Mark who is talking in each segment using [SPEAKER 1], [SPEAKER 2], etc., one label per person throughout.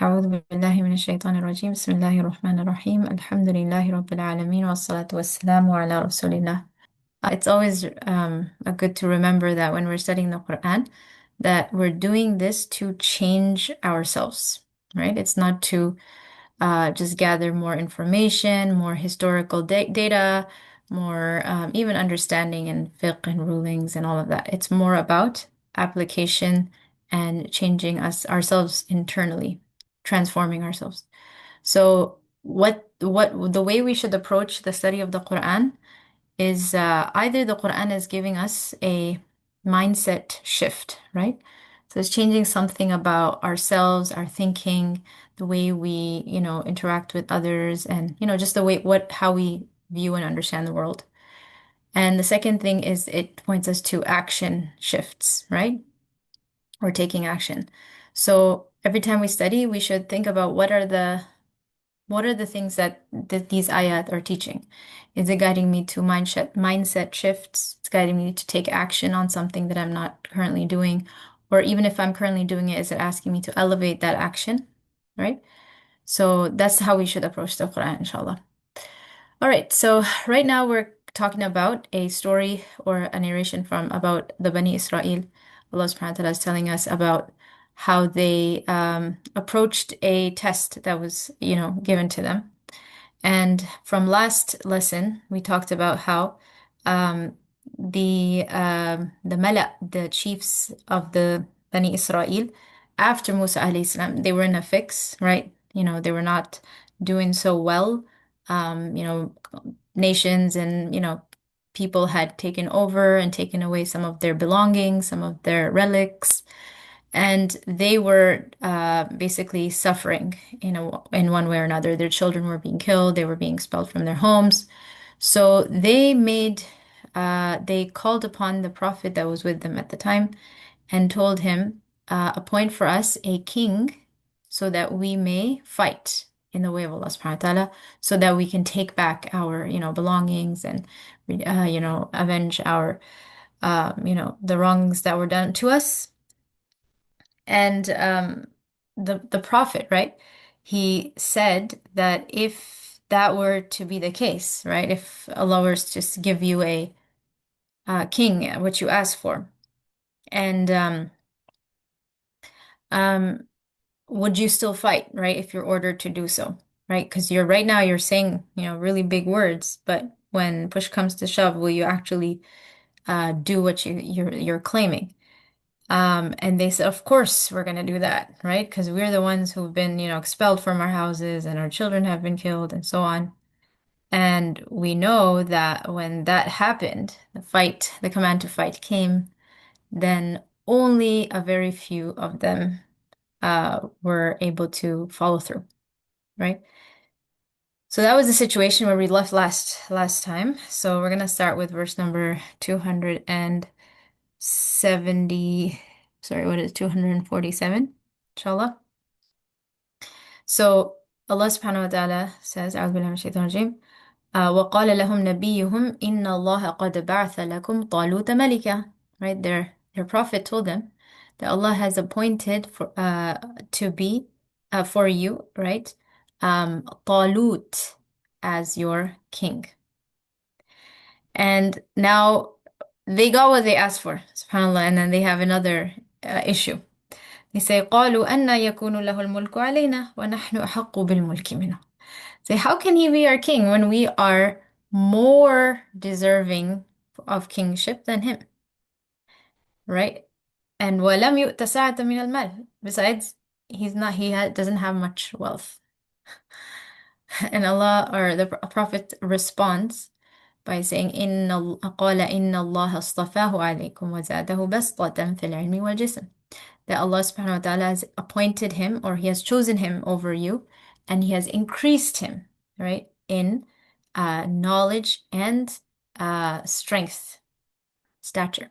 [SPEAKER 1] أعوذ بالله من الشيطان الرجيم بسم الله الرحمن الرحيم الحمد لله رب العالمين والصلاة والسلام على رسول الله. It's always good to remember that when we're studying the Quran, that we're doing this to change ourselves, right? It's not to just gather more information, more historical data, more even understanding and fiqh and rulings and all of that. It's more about application and changing ourselves internally, transforming ourselves. So what the way we should approach the study of the Quran is either the Quran is giving us a mindset shift, right? So it's changing something about ourselves, our thinking, the way we, interact with others, and, just the way how we view and understand the world. And the second thing is it points us to action shifts, right? Or taking action. So every time we study, we should think about what are the things that these ayat are teaching? Is it guiding me to mindset shifts? It's guiding me to take action on something that I'm not currently doing. Or even if I'm currently doing it, is it asking me to elevate that action? Right? So that's how we should approach the Quran, inshallah. All right, so right now we're talking about a story or a narration from about the Bani Israel. Allah subhanahu wa ta'ala is telling us about how they approached a test that was, given to them. And from last lesson, we talked about how um, the Mala, the chiefs of the Bani Israel, after Musa alayhi salam, they were in a fix, right? They were not doing so well. Um, you know, Nations and people had taken over and taken away some of their belongings, some of their relics, and they were basically suffering in one way or another. Their children were being killed, they were being expelled from their homes. So they called upon the prophet that was with them at the time and told him, appoint for us a king so that we may fight in the way of Allah subhanahu wa ta'ala, so that we can take back our, belongings and, avenge our, the wrongs that were done to us. And the prophet, right? He said that if that were to be the case, right? If Allah were to just give you a king, what you asked for, and um, would you still fight, right? If you're ordered to do so, right? Because you're right now you're saying, really big words, but when push comes to shove, will you actually do what you're claiming? And they said, of course, we're going to do that, right? Because we're the ones who've been, expelled from our houses and our children have been killed and so on. And we know that when that happened, the command to fight came, then only a very few of them were able to follow through, right? So that was the situation where we left last time. So we're gonna start with verse number 270. Sorry, what is it? 247, inshallah. So Allah subhanahu wa ta'ala says, أعوذ بالله من الشيطان الرجيم. وقال لهم نبيهم إن الله قد بعث لكم طالوت ملكا. Right, their prophet told them that Allah has appointed to be for you, right, Talut as your king. And now they got what they asked for, subhanAllah, and then they have another issue. They say, قالوا أن يكون له الملك علينا ونحن أحق بالملك منه. Say, how can he be our king when we are more deserving of kingship than him, right? And وَلَمْ يُؤْتَ سَعَةً مِنَ الْمَالِ. Besides, doesn't have much wealth. And Allah or the Prophet responds by saying, قال إن الله اصطفاه عليكم وزاده بسطة في العلم والجسم. That Allah subhanahu wa ta'ala has appointed him or he has chosen him over you and he has increased him, right, in knowledge and strength, stature.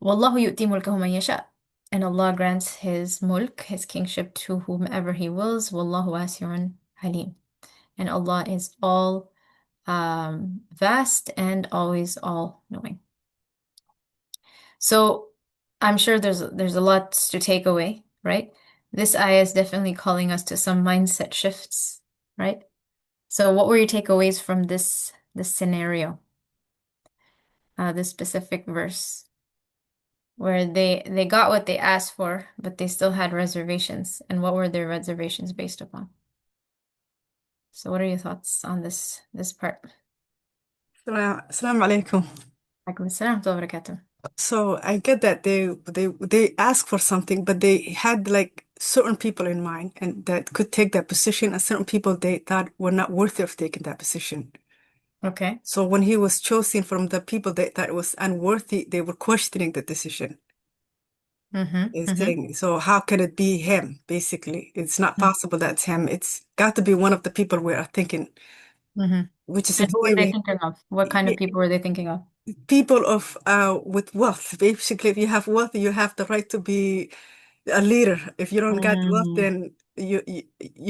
[SPEAKER 1] وَاللَّهُ يُؤْتِي مُلْكَهُ مَن يَشَاءُ. And Allah grants his mulk, his kingship to whomever he wills. وَاللَّهُ وَاسِعٌ حَلِيمٌ. And Allah is all vast and always all knowing. So I'm sure there's a lot to take away, right? this ayah is definitely calling us to some mindset shifts, right? So what were your takeaways from this scenario, this specific verse, where they got what they asked for, but they still had reservations? And what were their reservations based upon? So what are your thoughts on this part?
[SPEAKER 2] Assalamu alaikum.
[SPEAKER 1] Alaikum assalam wa rahmatullahi wa barakatuh.
[SPEAKER 2] So I get that they ask for something, but they had like certain people in mind and that could take that position, and certain people they thought were not worthy of taking that position.
[SPEAKER 1] Okay.
[SPEAKER 2] So when he was chosen from the people they thought was unworthy, they were questioning the decision.
[SPEAKER 1] Mm-hmm.
[SPEAKER 2] Is
[SPEAKER 1] Mm-hmm.
[SPEAKER 2] saying, so how can it be him? Basically, it's not possible that's him. It's got to be one of the people we are thinking,
[SPEAKER 1] Mm-hmm.
[SPEAKER 2] which is a
[SPEAKER 1] And who were they
[SPEAKER 2] very
[SPEAKER 1] thinking of? What kind of people were they thinking of?
[SPEAKER 2] people of with wealth. Basically, if you have wealth, you have the right to be a leader. If you don't got wealth,
[SPEAKER 1] Mm,
[SPEAKER 2] then you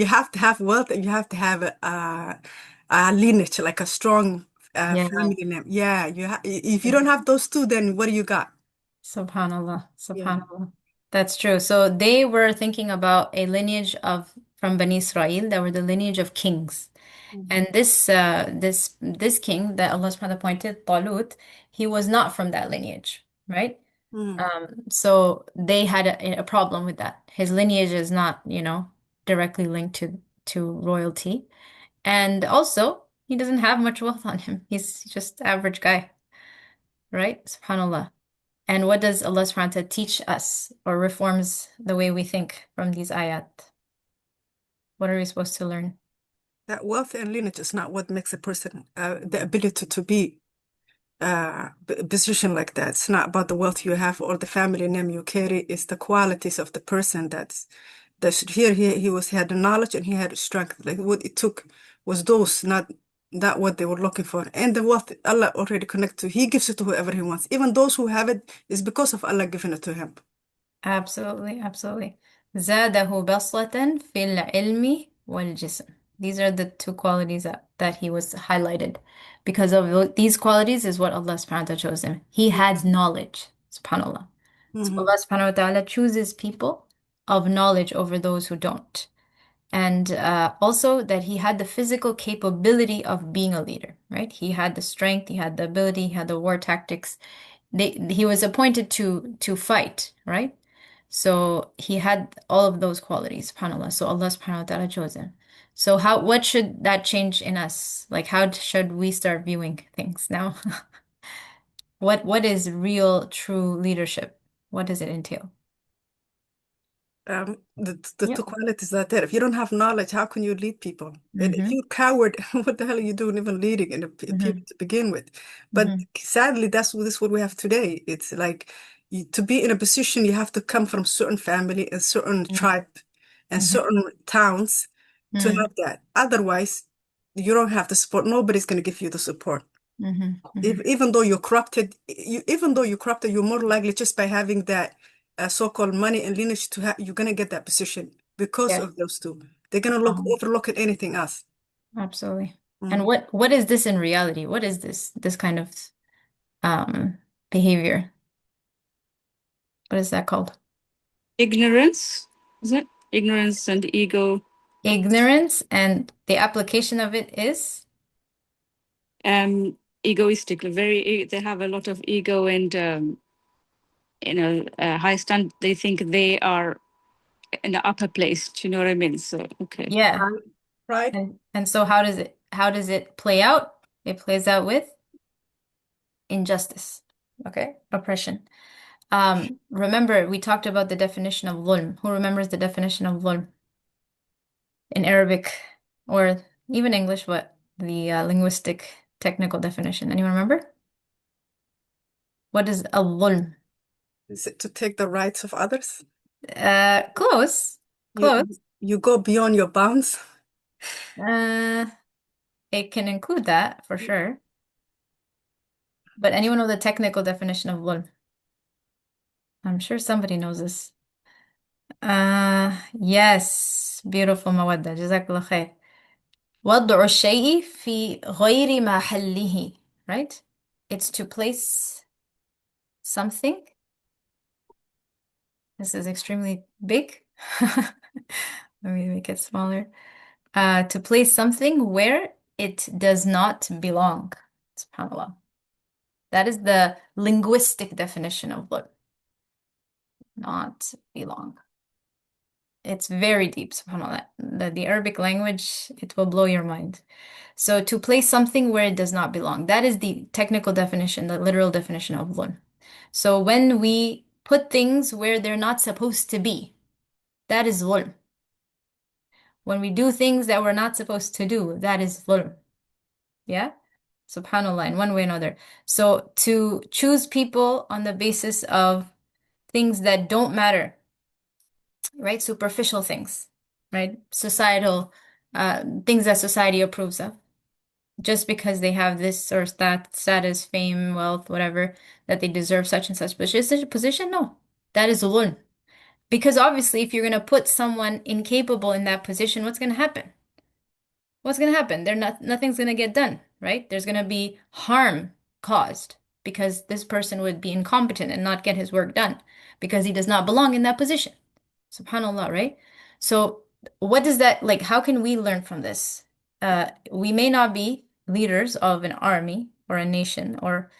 [SPEAKER 2] have to have wealth and you have to have a lineage, like a strong
[SPEAKER 1] yeah.
[SPEAKER 2] family name. Yeah, if you don't have those two, then what do you got?
[SPEAKER 1] Subhanallah.
[SPEAKER 2] Yeah.
[SPEAKER 1] Subhanallah. That's true. So they were thinking about a lineage of from Bani Israel that were the lineage of kings.
[SPEAKER 2] Mhm.
[SPEAKER 1] And this king that Allah subhanahu wa ta'ala appointed, Talut, he was not from that lineage, right?
[SPEAKER 2] Mhm.
[SPEAKER 1] So they had a problem with that. His lineage is not, directly linked to royalty. And also, he doesn't have much wealth on him. He's just average guy, right? SubhanAllah. And what does Allah subhanahu wa ta'ala teach us or reforms the way we think from these ayat? What are we supposed to learn?
[SPEAKER 2] That wealth and lineage is not what makes a person the ability to be position like that. It's not about the wealth you have or the family name you carry. It's the qualities of the person that should here he had the knowledge and he had the strength. Like what it took was those, not what they were looking for. And the wealth Allah already connected to. He gives it to whoever he wants. Even those who have it is because of Allah giving it to him.
[SPEAKER 1] Absolutely, absolutely. زاده بسطة في العلم والجسم. These are the two qualities that he was highlighted. Because of these qualities is what Allah subhanahu wa ta'ala chose him. He had knowledge, subhanAllah. So
[SPEAKER 2] Hmm.
[SPEAKER 1] Allah subhanahu wa ta'ala chooses people of knowledge over those who don't. And also that he had the physical capability of being a leader, right? He had the strength, he had the ability, he had the war tactics. He was appointed to fight, right? So he had all of those qualities, subhanAllah. So Allah subhanahu wa ta'ala chose him. So what should that change in us? Like how should we start viewing things now? What is real, true leadership? What does it entail?
[SPEAKER 2] The two
[SPEAKER 1] Yep.
[SPEAKER 2] qualities that there. If you don't have knowledge, how can you lead people? And if
[SPEAKER 1] Mm-hmm.
[SPEAKER 2] you're coward, what the hell are you doing even leading in the people
[SPEAKER 1] Mm-hmm.
[SPEAKER 2] to begin with? But
[SPEAKER 1] Mm-hmm.
[SPEAKER 2] sadly, this what we have today. It's like to be in a position, you have to come from certain family and certain tribe and
[SPEAKER 1] Mm-hmm.
[SPEAKER 2] certain towns to
[SPEAKER 1] Mm-hmm.
[SPEAKER 2] have that. Otherwise, you don't have the support. Nobody's going to give you the support.
[SPEAKER 1] Mm-hmm.
[SPEAKER 2] Even though you're corrupted, even though you're corrupted, you're more likely just by having that so-called money and lineage to have, you're gonna get that position because
[SPEAKER 1] Yeah.
[SPEAKER 2] of those two. They're gonna look overlook at anything else.
[SPEAKER 1] Absolutely. And
[SPEAKER 2] Mm.
[SPEAKER 1] what is this in reality? What is this kind of um behavior? What is that called?
[SPEAKER 3] Ignorance, is it? Ignorance and ego,
[SPEAKER 1] Ignorance, and the application of it is
[SPEAKER 3] egoistic, they have a lot of ego and, high stand. They think they are in the upper place. Do you know what I mean? So, okay.
[SPEAKER 1] yeah.
[SPEAKER 2] Pride. Pride.
[SPEAKER 1] And so how does it play out? It plays out with injustice. Okay? Oppression. Remember we talked about the definition of dhulm. Who remembers the definition of dhulm in Arabic or even English, what the linguistic technical definition? Anyone remember? What is al-dhulm?
[SPEAKER 2] Is it to take the rights of others?
[SPEAKER 1] Close.
[SPEAKER 2] You
[SPEAKER 1] Close.
[SPEAKER 2] you go beyond your bounds.
[SPEAKER 1] Uh, it can include that for sure. But anyone know the technical definition of dhulm? I'm sure somebody knows this. Yes. Beautiful Mawadda. Jazakallah khair. وضع الشيء في غير محله. Right? It's to place something. This is extremely big. Let me make it smaller. To place something where it does not belong. SubhanAllah. That is the linguistic definition of dhulm. Not belong. It's very deep, subhanAllah. The Arabic language, it will blow your mind. So to place something where it does not belong, that is the technical definition, the literal definition of dhulm. So when we put things where they're not supposed to be, that is dhulm. When we do things that we're not supposed to do, that is dhulm. Yeah? Subhanallah, in one way or another. So to choose people on the basis of things that don't matter, right? Superficial things, right? Societal things that society approves of, just because they have this or that status, fame, wealth, whatever, that they deserve such and such position. No, that is dhulm. Because obviously, if you're going to put someone incapable in that position, what's going to happen? What's going to happen? Nothing's going to get done, right? There's going to be harm caused because this person would be incompetent and not get his work done because he does not belong in that position. SubhanAllah, right? So what does that like? How can we learn from this? We may not be leaders of an army or a nation or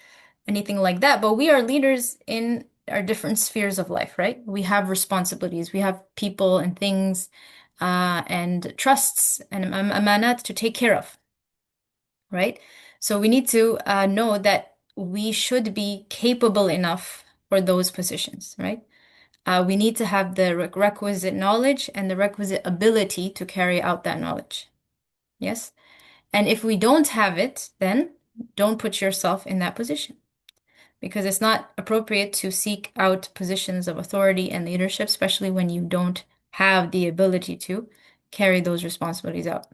[SPEAKER 1] anything like that, but we are leaders in our different spheres of life, right? We have responsibilities, we have people and things and trusts and amanat to take care of, right? So we need to know that we should be capable enough for those positions, right? We need to have the requisite knowledge and the requisite ability to carry out that knowledge. Yes? And if we don't have it, then don't put yourself in that position because it's not appropriate to seek out positions of authority and leadership, especially when you don't have the ability to carry those responsibilities out.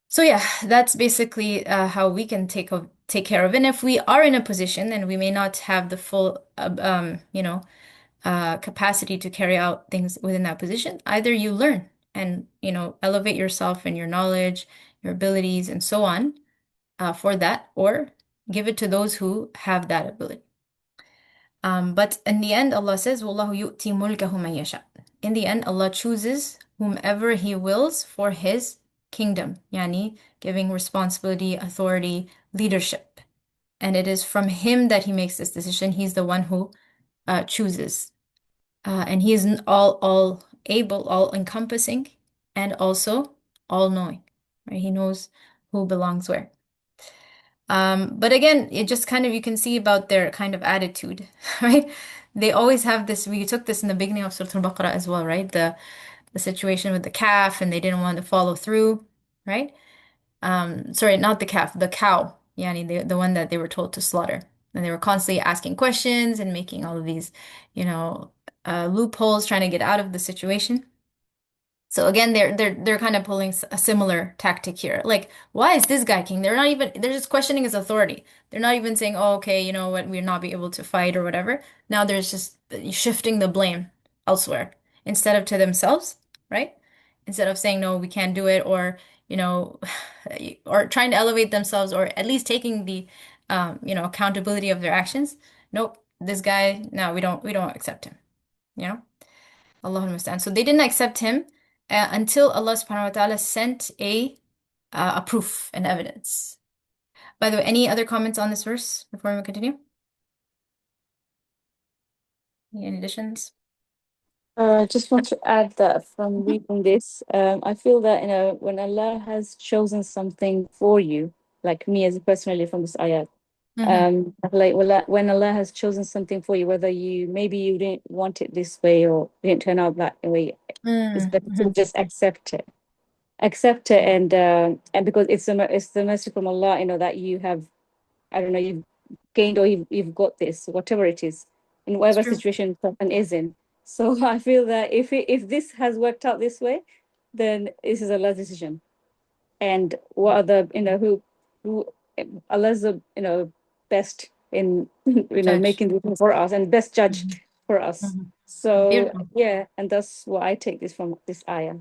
[SPEAKER 1] So yeah, that's basically how we can take care of it. And if we are in a position and we may not have the full, capacity to carry out things within that position, either you learn and, elevate yourself and your knowledge, your abilities, and so on, for that, or give it to those who have that ability. But in the end, Allah says, "Wallahu yu'ti mulkahu man yasha." In the end, Allah chooses whomever He wills for His kingdom, yani giving responsibility, authority, leadership. And it is from Him that He makes this decision. He's the one who chooses. And He is all able, all encompassing, and also all knowing. Right? He knows who belongs where. But again, it just kind of you can see about their kind of attitude, right? They always have this. We took this in the beginning of Surah al-Baqarah as well, right? The situation with the calf, and they didn't want to follow through, right? Sorry, not the calf, the cow. Yani the one that they were told to slaughter. And they were constantly asking questions and making all of these, loopholes, trying to get out of the situation. So again, they're kind of pulling a similar tactic here. Like, why is this guy king? They're just questioning his authority. They're not even saying, oh, okay, you know what, we're not be able to fight or whatever. Now there's just shifting the blame elsewhere instead of to themselves, right? Instead of saying, no, we can't do it, or, or trying to elevate themselves, or at least taking the, accountability of their actions. Nope, this guy, no, we don't accept him, you know? Allahul Musta'an. So they didn't accept him until Allah subhanahu wa ta'ala sent a proof and evidence. By the way, any other comments on this verse before we continue? Any additions?
[SPEAKER 3] I just want to add that from reading this, I feel that when Allah has chosen something for you, like me as personally from this ayat, like when Allah has chosen something for you, whether maybe you didn't want it this way or didn't turn out that way, it's better to just accept it, and because it's the mercy from Allah, that you have, I don't know, you've gained or you've got this, whatever it is, in
[SPEAKER 1] It's
[SPEAKER 3] whatever
[SPEAKER 1] true.
[SPEAKER 3] situation person is in. So I feel that if this has worked out this way, then this is Allah's decision. And what are the, who Allah's the, best in,
[SPEAKER 1] Judge.
[SPEAKER 3] making this for us, and best judge
[SPEAKER 1] Mhm.
[SPEAKER 3] for us.
[SPEAKER 1] Mhm.
[SPEAKER 3] So
[SPEAKER 1] Beautiful.
[SPEAKER 3] yeah, and that's what I take this from this ayah.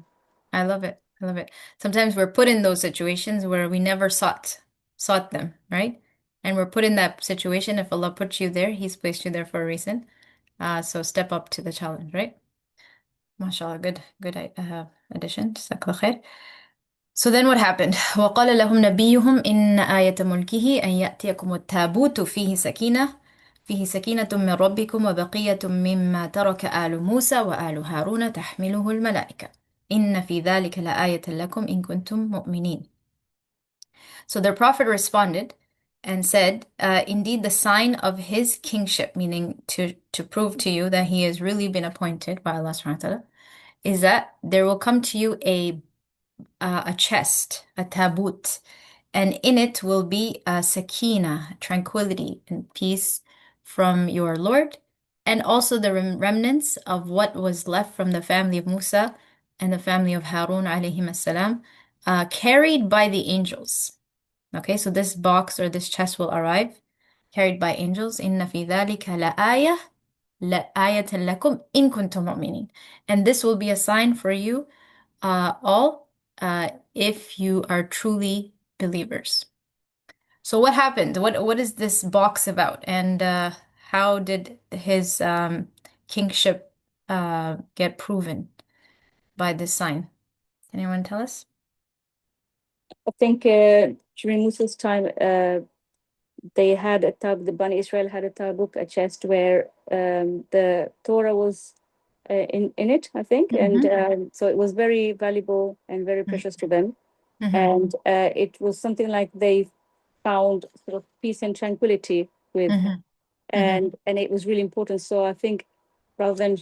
[SPEAKER 1] I love it. I love it. Sometimes we're put in those situations where we never sought them, right? And we're put in that situation. If Allah put you there, He's placed you there for a reason. So step up to the challenge, right? MashaAllah, good addition. Jazakallah khair. So then what happened? وقال لهم نبيهم إن آية ملكه أن يأتيكم التابوت فيه سكينة من ربكم وبقية مما ترك آل موسى وآل هارون تحمله الملائكة إن في ذلك لآية لكم إن كنتم مؤمنين. So their prophet responded and said, indeed, the sign of his kingship, meaning to prove to you that he has really been appointed by Allah subhanahu wa ta'ala, is that there will come to you a chest, a tabut, and in it will be a sakina, tranquility and peace from your Lord, and also the remnants of what was left from the family of Musa and the family of Harun alayhim assalam, carried by the angels. Okay, so this box or this chest will arrive, carried by angels. Inna fi dhalika la'ayatan lakum in kuntum mu'minin. And this will be a sign for you all if you are truly believers. So what happened? What is this box about? And how did his kingship get proven by this sign? Anyone tell us?
[SPEAKER 3] I think during Musa's time, they had the Bani Israel had a tabuk, a chest where the Torah was in it, I think.
[SPEAKER 1] Mm-hmm.
[SPEAKER 3] And so it was very valuable and very precious to them.
[SPEAKER 1] Mm-hmm.
[SPEAKER 3] And it was something like they found sort of peace and tranquility with,
[SPEAKER 1] Mm-hmm.
[SPEAKER 3] and it was really important. So I think rather than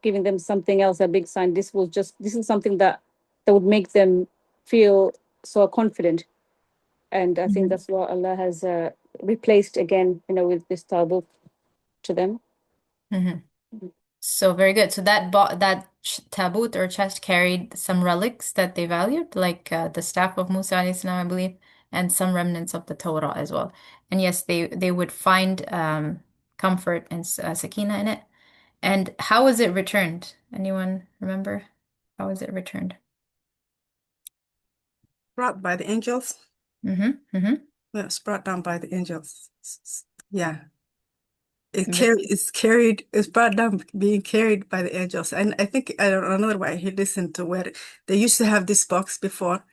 [SPEAKER 3] giving them something else, a big sign, this is something that would make them feel so confident. And I think that's what Allah has replaced again, with this tabuk to them.
[SPEAKER 1] Mm-hmm. So very good. So that tabut or chest carried some relics that they valued, like the staff of Musa alayhi salam, I believe, and some remnants of the Torah as well. And yes, they would find comfort and sakina in it. And how was it returned? Anyone remember? How was it returned?
[SPEAKER 2] Brought by the angels.
[SPEAKER 1] Mm-hmm. Mm-hmm.
[SPEAKER 2] Yeah, it's brought down by the angels. Yeah.
[SPEAKER 1] Ve-
[SPEAKER 2] It's brought down, being carried by the angels. And I think I don't know another way he listened to where they used to have this box before,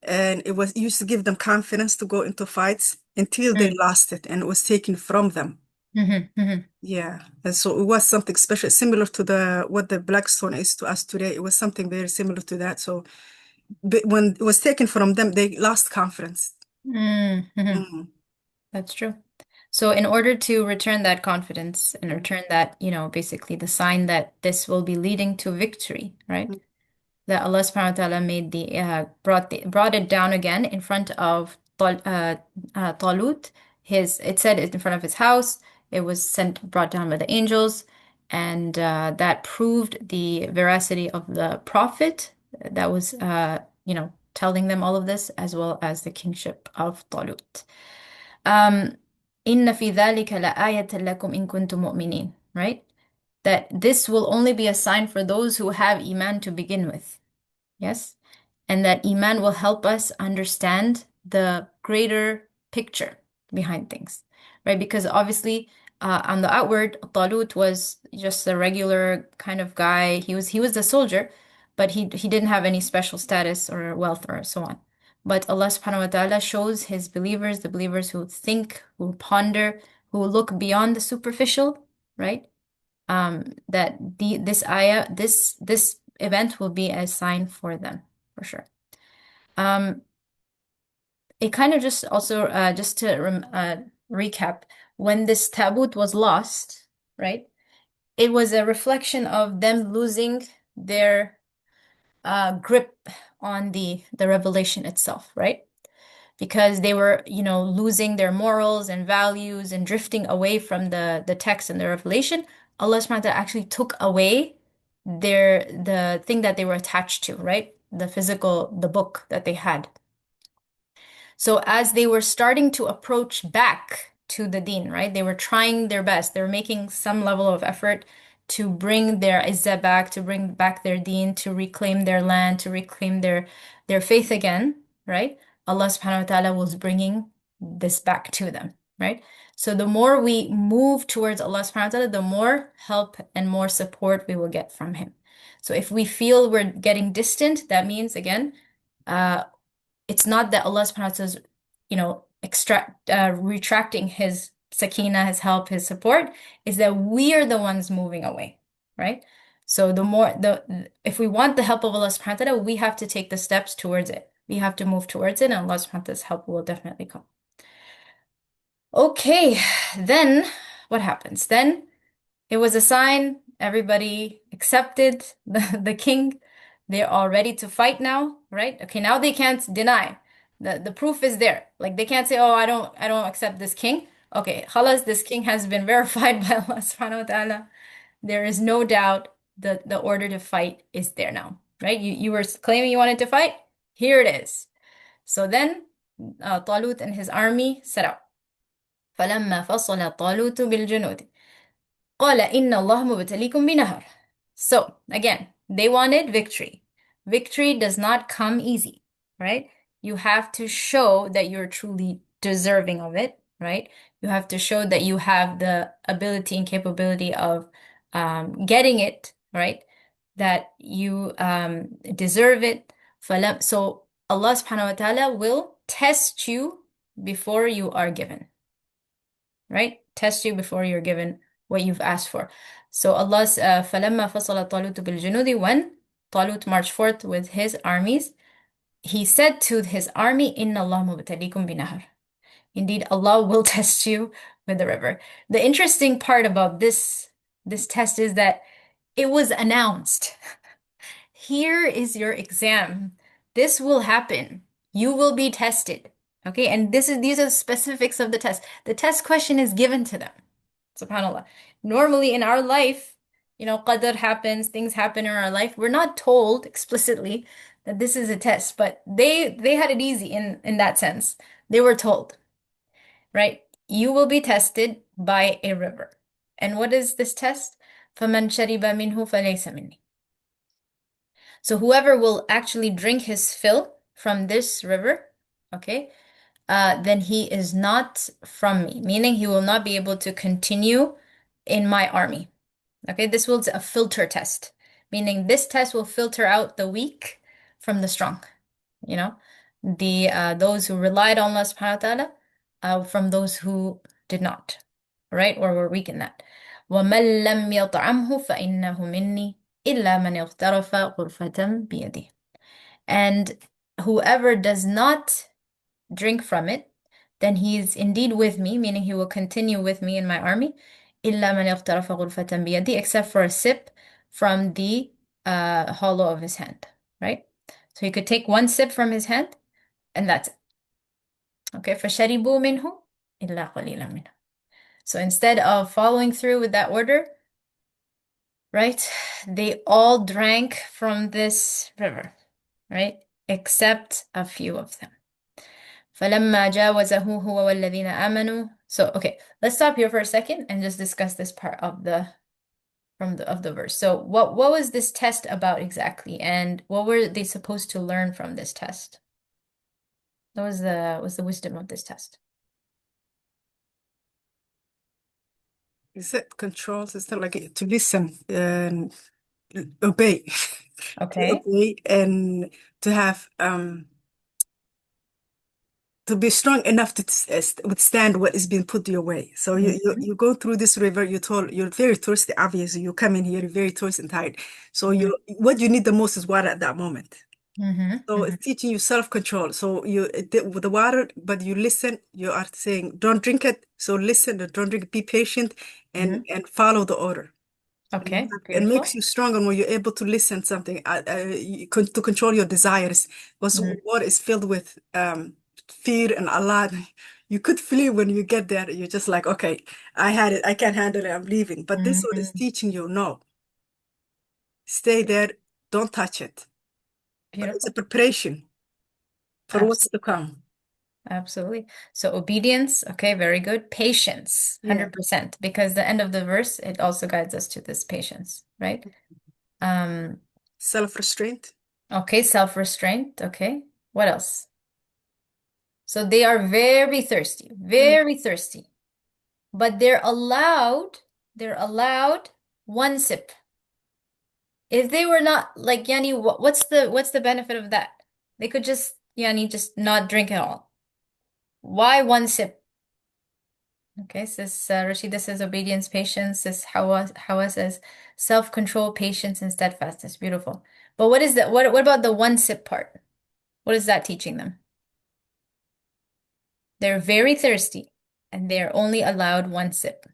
[SPEAKER 2] and it used to give them confidence to go into fights until they lost it and it was taken from them.
[SPEAKER 1] Mm-hmm. Mm-hmm.
[SPEAKER 2] Yeah. And so it was something special, similar to what the Blackstone is to us today. It was something very similar to that. So when it was taken from them, they lost confidence.
[SPEAKER 1] Mm-hmm.
[SPEAKER 2] Mm.
[SPEAKER 1] That's true. So in order to return that confidence and return that, basically the sign that this will be leading to victory, right?
[SPEAKER 2] Mm.
[SPEAKER 1] That Allah subhanahu wa ta'ala made brought it down again in front of Talut. It said it in front of his house. It was brought down by the angels, and that proved the veracity of the prophet that was, telling them all of this, as well as the kingship of Talut. إن في ذلك لآية لكم إن كنتم مؤمنين, right? That this will only be a sign for those who have Iman to begin with. Yes? And that Iman will help us understand the greater picture behind things, right? Because obviously, on the outward, Talut was just a regular kind of guy. He was a soldier, but he didn't have any special status or wealth or so on. But Allah subhanahu wa ta'ala shows his believers, the believers who think, who ponder, who look beyond the superficial, right? That this ayah, this event will be a sign for them, for sure. It kind of just also just to recap, when this tabut was lost, right? It was a reflection of them losing their grip on the revelation itself, right? Because they were, losing their morals and values and drifting away from the text and the revelation. Allah subhanahu wa ta'ala actually took away the thing that they were attached to, right? The book that they had. So as they were starting to approach back to the deen, right? They were trying their best. They were making some level of effort to bring their izzah back, to bring back their deen, to reclaim their land, to reclaim their faith again, right? Allah subhanahu wa ta'ala was bringing this back to them, right? So the more we move towards Allah subhanahu wa ta'ala, the more help and more support we will get from Him. So if we feel we're getting distant, that means again, it's not that Allah subhanahu wa ta'ala is, retracting his sakina, his help, his support, is that we are the ones moving away, right? So if we want the help of Allah subhanahu wa ta'ala, we have to take the steps towards it. We have to move towards it, and Allah subhanahu wa ta'ala's help will definitely come. Okay, then what happens? Then it was a sign, everybody accepted the king. They're all ready to fight now, right? Okay, now they can't deny. The proof is there. Like they can't say, "Oh, I don't accept this king." Okay, khalas, this king has been verified by Allah subhanahu wa ta'ala. There is no doubt the order to fight is there now, right? You were claiming you wanted to fight. Here it is. So then Talut and his army set out. فَلَمَّا فَصَلَ طَالُوتُ بِالْجُنُودِ قَالَ إِنَّ اللَّهَ مُبْتَلِيكُم بِنَهَرٍ. So again, they wanted victory. Victory does not come easy, right? You have to show that you're truly deserving of it, right? You have to show that you have the ability and capability of getting it, right? That you deserve it. So Allah subhanahu wa ta'ala will test you before you are given, right? Test you before you're given what you've asked for. So Allah's فَلَمَّا فَصَلَ طَالُوتُ بِالْجُنُودِ, when Talut marched forth with his armies, he said to his army, إِنَّ اللَّهَ مُبْتَلِيكُم بِنَهَرٍ. Indeed, Allah will test you with the river. The interesting part about this test is that it was announced. Here is your exam. This will happen. You will be tested. Okay, and these are the specifics of the test. The test question is given to them. SubhanAllah. Normally in our life, qadr happens, things happen in our life. We're not told explicitly that this is a test, but they had it easy in that sense. They were told, right? You will be tested by a river. And what is this test? فَمَنْ شَرِبَ مِنْهُ فَلَيْسَ مِنِّي. So whoever will actually drink his fill from this river, okay, then he is not from me, meaning he will not be able to continue in my army. Okay, this will be a filter test, meaning this test will filter out the weak from the strong, those who relied on Allah subhanahu wa ta'ala from those who did not, right, or were weak in that. وَمَن لَّمْ يَطْعَمْهُ فَإِنَّهُ مِنِّي إِلَّا مَنِ اغْتَرَفَ غُرْفَةً بِيَدِهِ. And whoever does not drink from it, then he is indeed with me, meaning he will continue with me in my army. إِلَّا مَنِ اغْتَرَفَ غُرْفَةً بِيَدِهِ, except for a sip from the hollow of his hand, right? So he could take one sip from his hand, and that's it. Okay, فَشَرِبُوا مِنْهُ إِلَّا قَلِيلًا مِنْهُ. So instead of following through with that order, right, they all drank from this river, right, except a few of them. فَلَمَّا جَاوَزَهُ هُوَ وَالَّذِينَ آمَنُوا. So, okay, let's stop here for a second and just discuss this part of the verse. So, what was this test about exactly, and what were they supposed to learn from this test? What was the wisdom of this test?
[SPEAKER 2] Is it controls? It's not like to listen and obey.
[SPEAKER 1] Okay.
[SPEAKER 2] To obey and to have to be strong enough to withstand what is being put your way. So you go through this river. You're very thirsty. Obviously, you come in here you're very thirsty and tired. So what you need the most is water at that moment. So it's teaching you self-control. So with the water, but you listen. You are saying, don't drink it. So listen, don't drink. Be patient and follow the order.
[SPEAKER 1] Okay,
[SPEAKER 2] It
[SPEAKER 1] beautiful.
[SPEAKER 2] makes you stronger when you're able to listen something to control your desires. Because water is filled with fear and Allah. You could flee when you get there. You're just like, okay, I had it. I can't handle it. I'm leaving. But this one is teaching you, no, stay there. Don't touch it. But it's a
[SPEAKER 1] Beautiful.
[SPEAKER 2] preparation for what's to come.
[SPEAKER 1] Absolutely. So obedience, okay, very good. Patience,
[SPEAKER 2] Yeah.
[SPEAKER 1] 100%, because the end of the verse, it also guides us to this patience, right?
[SPEAKER 2] Self-restraint.
[SPEAKER 1] Okay, self-restraint, okay. What else? So they are very thirsty, but they're allowed one sip. If they were not like Yani, what's the benefit of that? They could just Yani just not drink at all. Why one sip? Okay, says Rashida says obedience, patience. Says Hawa says self-control, patience, and steadfastness. Beautiful. But what is that? What about the one sip part? What is that teaching them? They're very thirsty and they're only allowed one sip.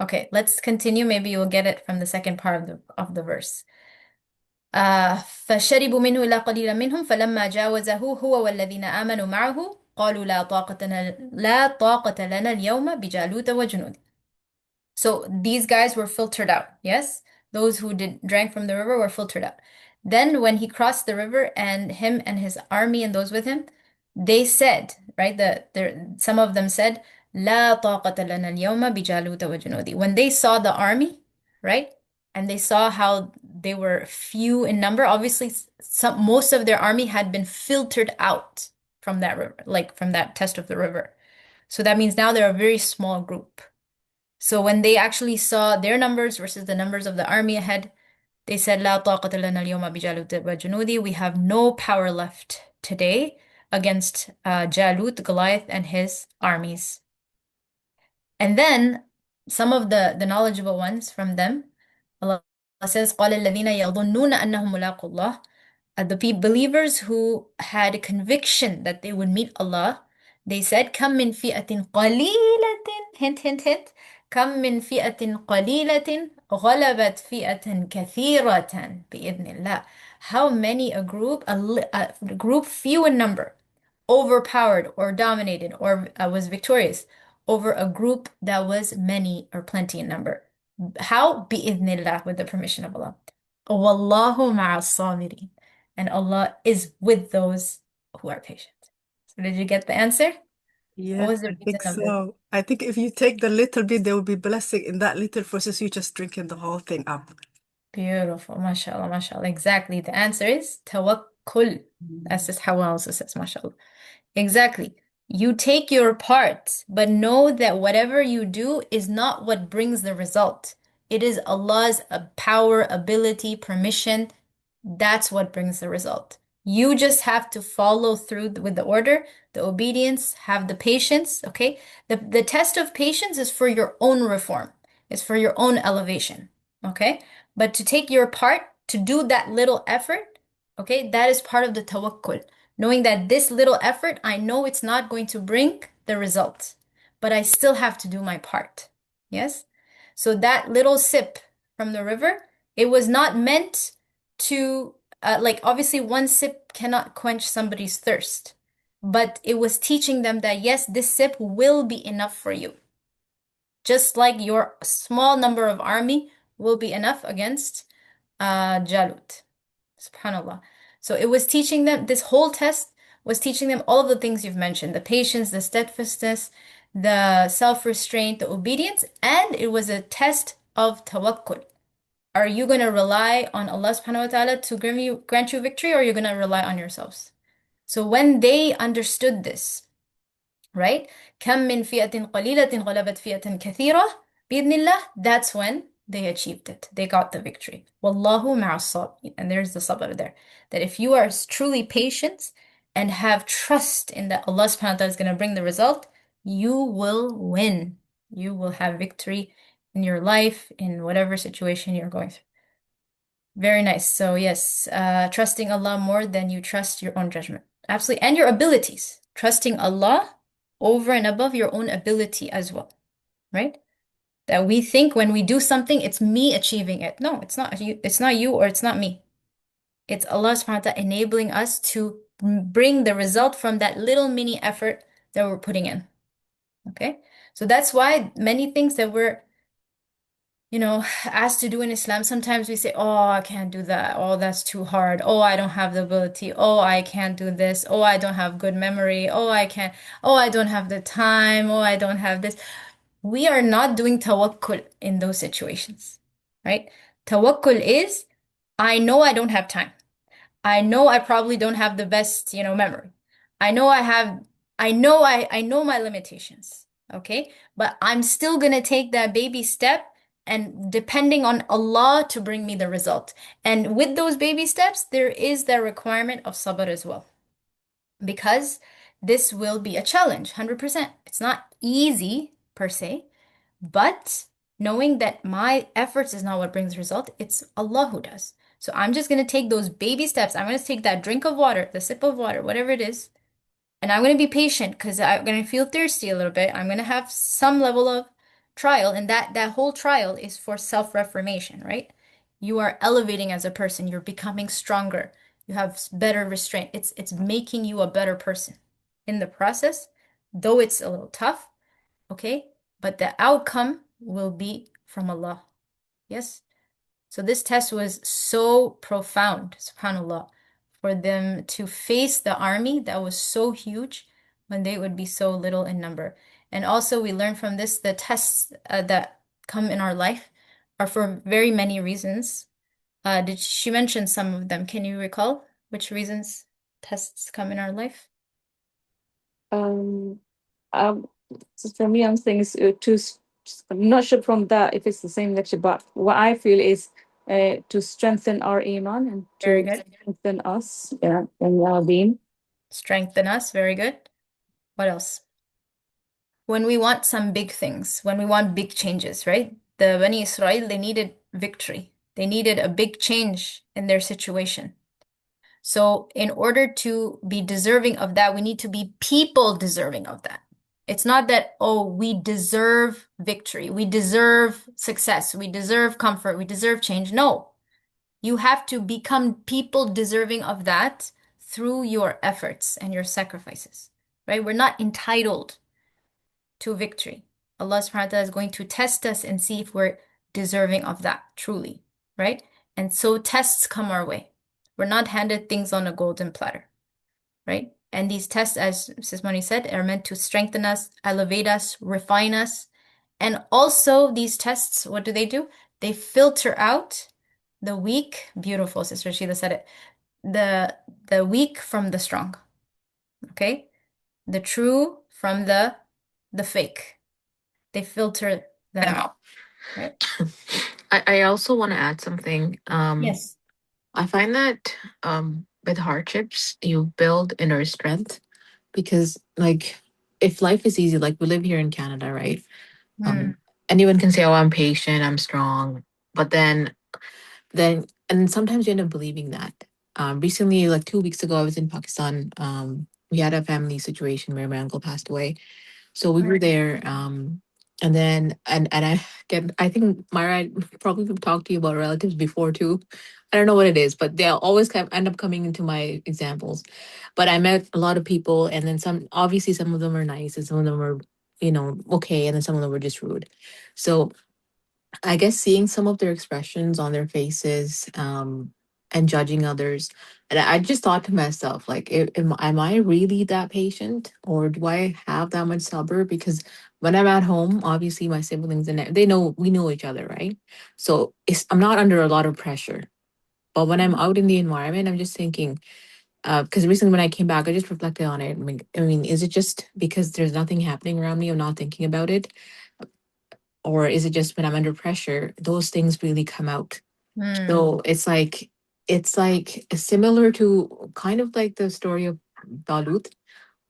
[SPEAKER 1] Okay, let's continue. Maybe you'll get it from the second part of the verse. فشربوا منه إلا قليلا منهم فلما جاوزه هو والذين آمنوا معه قالوا لا طاقة لنا اليوم بجالوت وجنوده. So these guys were filtered out. Yes, those who drank from the river were filtered out. Then when he crossed the river and him and his army and those with him, they said, right, some of them said, لا طاقة لنا اليوم بجالوت وجنودي. When they saw the army, right, and they saw how they were few in number, obviously most of their army had been filtered out from that river, like from that test of the river. So that means now they're a very small group. So when they actually saw their numbers versus the numbers of the army ahead, they said, لا طاقة لنا اليوم بجالوت وجنودي. We have no power left today against Jalut, Goliath, and his armies. And then some of the knowledgeable ones from them, Allah says, قال الذين يظنون أنهم ملاقو الله. The believers who had conviction that they would meet Allah, they said, كم من فئة قليلة, hint, hint, hint, كم من فئة قليلة غلبت فئة كثيرة بإذن الله. How many a group few in number, overpowered or dominated or was victorious over a group that was many or plenty in number. How? بإذن الله, with the permission of Allah. وَاللَّهُ مَعَ الصَّابِرِينَ. And Allah is with those who are patient. So did you get the answer? What
[SPEAKER 2] Yes,
[SPEAKER 1] was the
[SPEAKER 2] I
[SPEAKER 1] reason
[SPEAKER 2] think
[SPEAKER 1] of this?
[SPEAKER 2] so. I think if you take the little bit, there will be blessing in that little versus you just drinking the whole thing up.
[SPEAKER 1] Beautiful, mashallah, mashallah. Exactly. The answer is tawakkul. That's just how also says, mashallah. Exactly. You take your part, but know that whatever you do is not what brings the result. It is Allah's power, ability, permission. That's what brings the result. You just have to follow through with the order, the obedience, have the patience, okay? The test of patience is for your own reform. It's for your own elevation, okay? But to take your part, to do that little effort, okay, that is part of the tawakkul. Knowing that this little effort, I know it's not going to bring the result, but I still have to do my part. Yes? So that little sip from the river, it was not meant to, like, obviously, one sip cannot quench somebody's thirst, but it was teaching them that, yes, this sip will be enough for you. Just like your small number of army will be enough against Jalut. SubhanAllah. So it was teaching them, this whole test was teaching them all of the things you've mentioned, the patience, the steadfastness, the self-restraint, the obedience, and it was a test of tawakkul. Are you going to rely on Allah subhanahu wa ta'ala to grant you victory, or are you going to rely on yourselves? So when they understood this, right? كم من فئة قليلة غلبت فئة كثيرة بإذن الله. That's when they achieved it. They got the victory. Wallahu مع الصابرين. And there's the sabr there. That if you are truly patient and have trust in that Allah subhanahu wa ta'ala is going to bring the result, you will win. You will have victory in your life, in whatever situation you're going through. Very nice. So yes, trusting Allah more than you trust your own judgment. Absolutely. And your abilities. Trusting Allah over and above your own ability as well, right? That we think when we do something, it's me achieving it. No, it's not you or it's not me. It's Allah subhanahu wa ta'ala enabling us to bring the result from that little mini effort that we're putting in. Okay? So that's why many things that we're asked to do in Islam, sometimes we say, oh, I can't do that. Oh, that's too hard. Oh, I don't have the ability. Oh, I can't do this. Oh, I don't have good memory. Oh, I can't. Oh, I don't have the time. Oh, I don't have this. We are not doing tawakkul in those situations, right? Tawakkul is, I know I don't have time. I know I probably don't have the best, memory. I know I know my limitations, okay? But I'm still gonna take that baby step and depending on Allah to bring me the result. And with those baby steps, there is the requirement of sabr as well, because this will be a challenge, 100%. It's not easy per se, but knowing that my efforts is not what brings result, it's Allah who does. So I'm just going to take those baby steps. I'm going to take that drink of water, the sip of water, whatever it is, and I'm going to be patient because I'm going to feel thirsty a little bit. I'm going to have some level of trial, and that whole trial is for self-reformation, right? You are elevating as a person. You're becoming stronger. You have better restraint. It's making you a better person in the process, though it's a little tough, okay? But the outcome will be from Allah. Yes? So this test was so profound, subhanAllah, for them to face the army that was so huge when they would be so little in number. And also we learn from this the tests that come in our life are for very many reasons. Did she mention some of them? Can you recall which reasons tests come in our life?
[SPEAKER 3] Um, so for me, I'm saying is I'm not sure from that if it's the same lecture, but what I feel is to strengthen our iman and
[SPEAKER 1] Very
[SPEAKER 3] to
[SPEAKER 1] good.
[SPEAKER 3] strengthen us, yeah, in our deen.
[SPEAKER 1] Strengthen us. Very good. What else? When we want some big things, when we want big changes, right? The Bani Israel, they needed victory. They needed a big change in their situation. So, in order to be deserving of that, we need to be people deserving of that. It's not that, oh, we deserve victory, we deserve success, we deserve comfort, we deserve change. No, you have to become people deserving of that through your efforts and your sacrifices, right? We're not entitled to victory. Allah subhanahu wa ta'ala is going to test us and see if we're deserving of that truly, right? And so tests come our way. We're not handed things on a golden platter, right? And these tests, as Sis Moni said, are meant to strengthen us, elevate us, refine us. And also these tests, what do? They filter out the weak, beautiful, Sister Sheila said it, the weak from the strong, okay? The true from the fake. They filter them out, right?
[SPEAKER 4] I also want to add something.
[SPEAKER 1] Yes.
[SPEAKER 4] I find that with hardships, you build inner strength because, like, if life is easy, like we live here in Canada, right?
[SPEAKER 1] Mm,
[SPEAKER 4] Anyone can say, "Oh, I'm patient, I'm strong," but then sometimes you end up believing that. Recently, like 2 weeks ago, I was in Pakistan. We had a family situation where my uncle passed away, so we were
[SPEAKER 1] right.
[SPEAKER 4] there. And then and I think Myra, I probably have talked to you about relatives before too. I don't know what it is, but they always end up coming into my examples. But I met a lot of people, and then some. Obviously, some of them are nice, and some of them are, okay, and then some of them were just rude. So I guess seeing some of their expressions on their faces, and judging others, and I just thought to myself, like, am I really that patient, or do I have that much sabr? Because when I'm at home, obviously my siblings and they know we know each other, right? So I'm not under a lot of pressure. But when I'm out in the environment, I'm just thinking, because recently when I came back, I just reflected on it. I mean, is it just because there's nothing happening around me, I'm not thinking about it? Or is it just when I'm under pressure, those things really come out?
[SPEAKER 1] Mm,
[SPEAKER 4] So it's like similar to kind of like the story of Talut,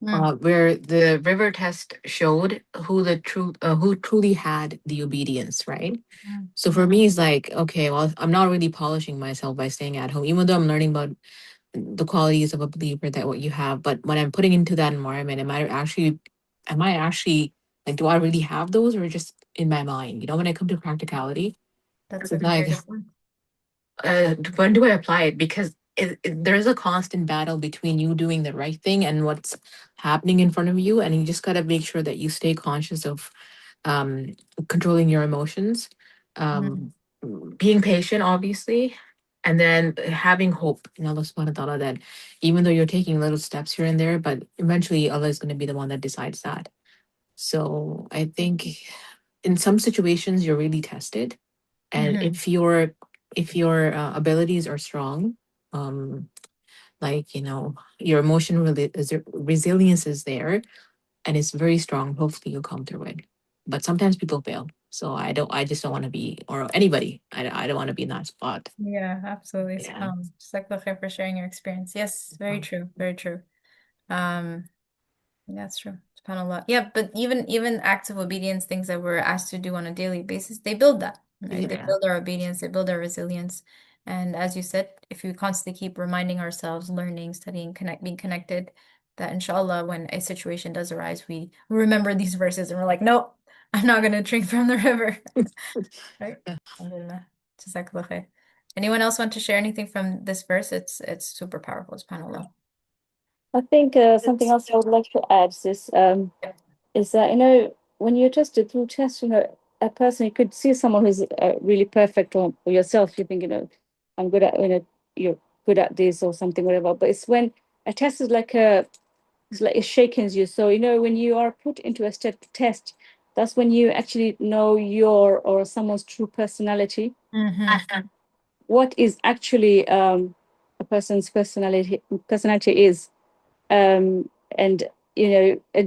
[SPEAKER 1] mm,
[SPEAKER 4] where the river test showed who truly had the obedience, right?
[SPEAKER 1] mm,
[SPEAKER 4] So for me, it's like, okay, well, I'm not really polishing myself by staying at home, even though I'm learning about the qualities of a believer that what you have. But when I'm putting into that environment, am I actually like, do I really have those, or just in my mind? When I come to practicality,
[SPEAKER 1] that's
[SPEAKER 4] it's
[SPEAKER 1] a very
[SPEAKER 4] like,
[SPEAKER 1] good point.
[SPEAKER 4] when do I apply it? Because there's a constant battle between you doing the right thing and what's happening in front of you, and you just gotta make sure that you stay conscious of um, controlling your emotions,
[SPEAKER 1] Mm,
[SPEAKER 4] um, being patient, obviously, and then having hope in Allah subhanahu wa ta'ala that even though you're taking little steps here and there, but eventually Allah is going to be the one that decides that. So I think in some situations you're really tested, and
[SPEAKER 1] mhm.
[SPEAKER 4] if your abilities are strong, um, like your resilience is there and it's very strong. Hopefully you'll come through it. but sometimes people fail. So I just don't want to be, or anybody, I don't want to be in that spot.
[SPEAKER 1] Yeah, absolutely.
[SPEAKER 4] Yeah.
[SPEAKER 1] Jazakallah khair for sharing your experience. Yes, very true, very true. Um, that's true. SubhanAllah. Yeah, but even acts of obedience, things that we're asked to do on a daily basis, they build that, right? They
[SPEAKER 4] Yeah.
[SPEAKER 1] build our obedience, they build our resilience. And as you said, if we constantly keep reminding ourselves, learning, studying, being connected, that inshallah, when a situation does arise, we remember these verses and we're like, nope, I'm not gonna drink from the river. Right?
[SPEAKER 4] Yeah.
[SPEAKER 1] Alhamdulillah. Jazakallah khair. Anyone else want to share anything from this verse? It's super powerful, subhanAllah.
[SPEAKER 3] I think something else I would like to add is that, when you're tested through tests, a person, you could see someone who's really perfect, or yourself, you think, I'm good at, you're good at this or something, whatever. But it's when a test is it's like it shakens you. So, when you are put into a test, that's when you actually know your or someone's true personality.
[SPEAKER 1] Mm-hmm.
[SPEAKER 3] What is actually a person's personality is. And and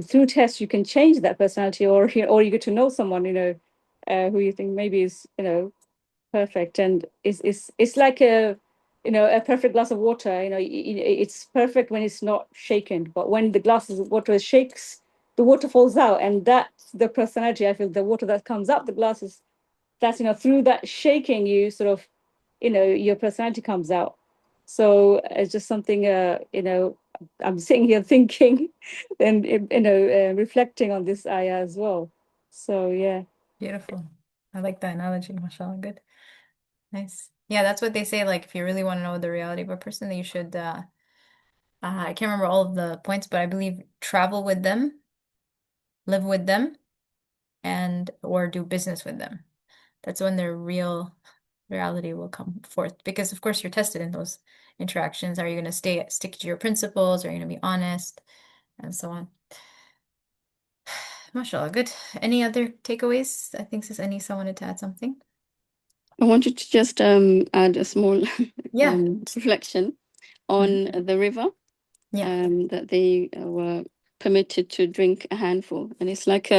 [SPEAKER 3] through tests you can change that personality, or you get to know someone who you think maybe is perfect, and it's like a perfect glass of water. It's perfect when it's not shaken, but when the glass of water shakes, the water falls out, and that's the personality. I feel the water that comes up the glass is that's through that shaking, you sort of your personality comes out. So it's just something I'm sitting here thinking and reflecting on this ayah as well. So yeah.
[SPEAKER 1] Beautiful. I like that analogy, mashallah. Good. Nice. Yeah, that's what they say. Like, if you really want to know the reality of a person, then you should, I can't remember all of the points, but I believe travel with them, live with them, and or do business with them. That's when their real reality will come forth. Because of course you're tested in those interactions. Are you going to stick to your principles? Are you going to be honest? And so on. Mashallah, good. Any other takeaways? I think Sis Anisa wanted to add something.
[SPEAKER 5] I wanted to just add a small
[SPEAKER 1] Yeah.
[SPEAKER 5] reflection on the river,
[SPEAKER 1] Yeah.
[SPEAKER 5] that they were permitted to drink a handful. And it's like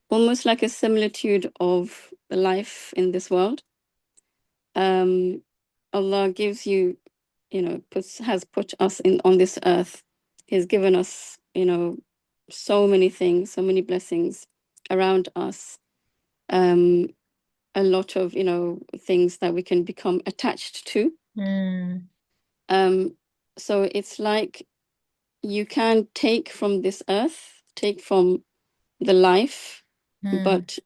[SPEAKER 5] almost like a similitude of the life in this world. Allah gives you, has put us on this earth. He's given us, so many things, so many blessings around us. A lot of, things that we can become attached to. So it's like you can take from this earth, take from the life, but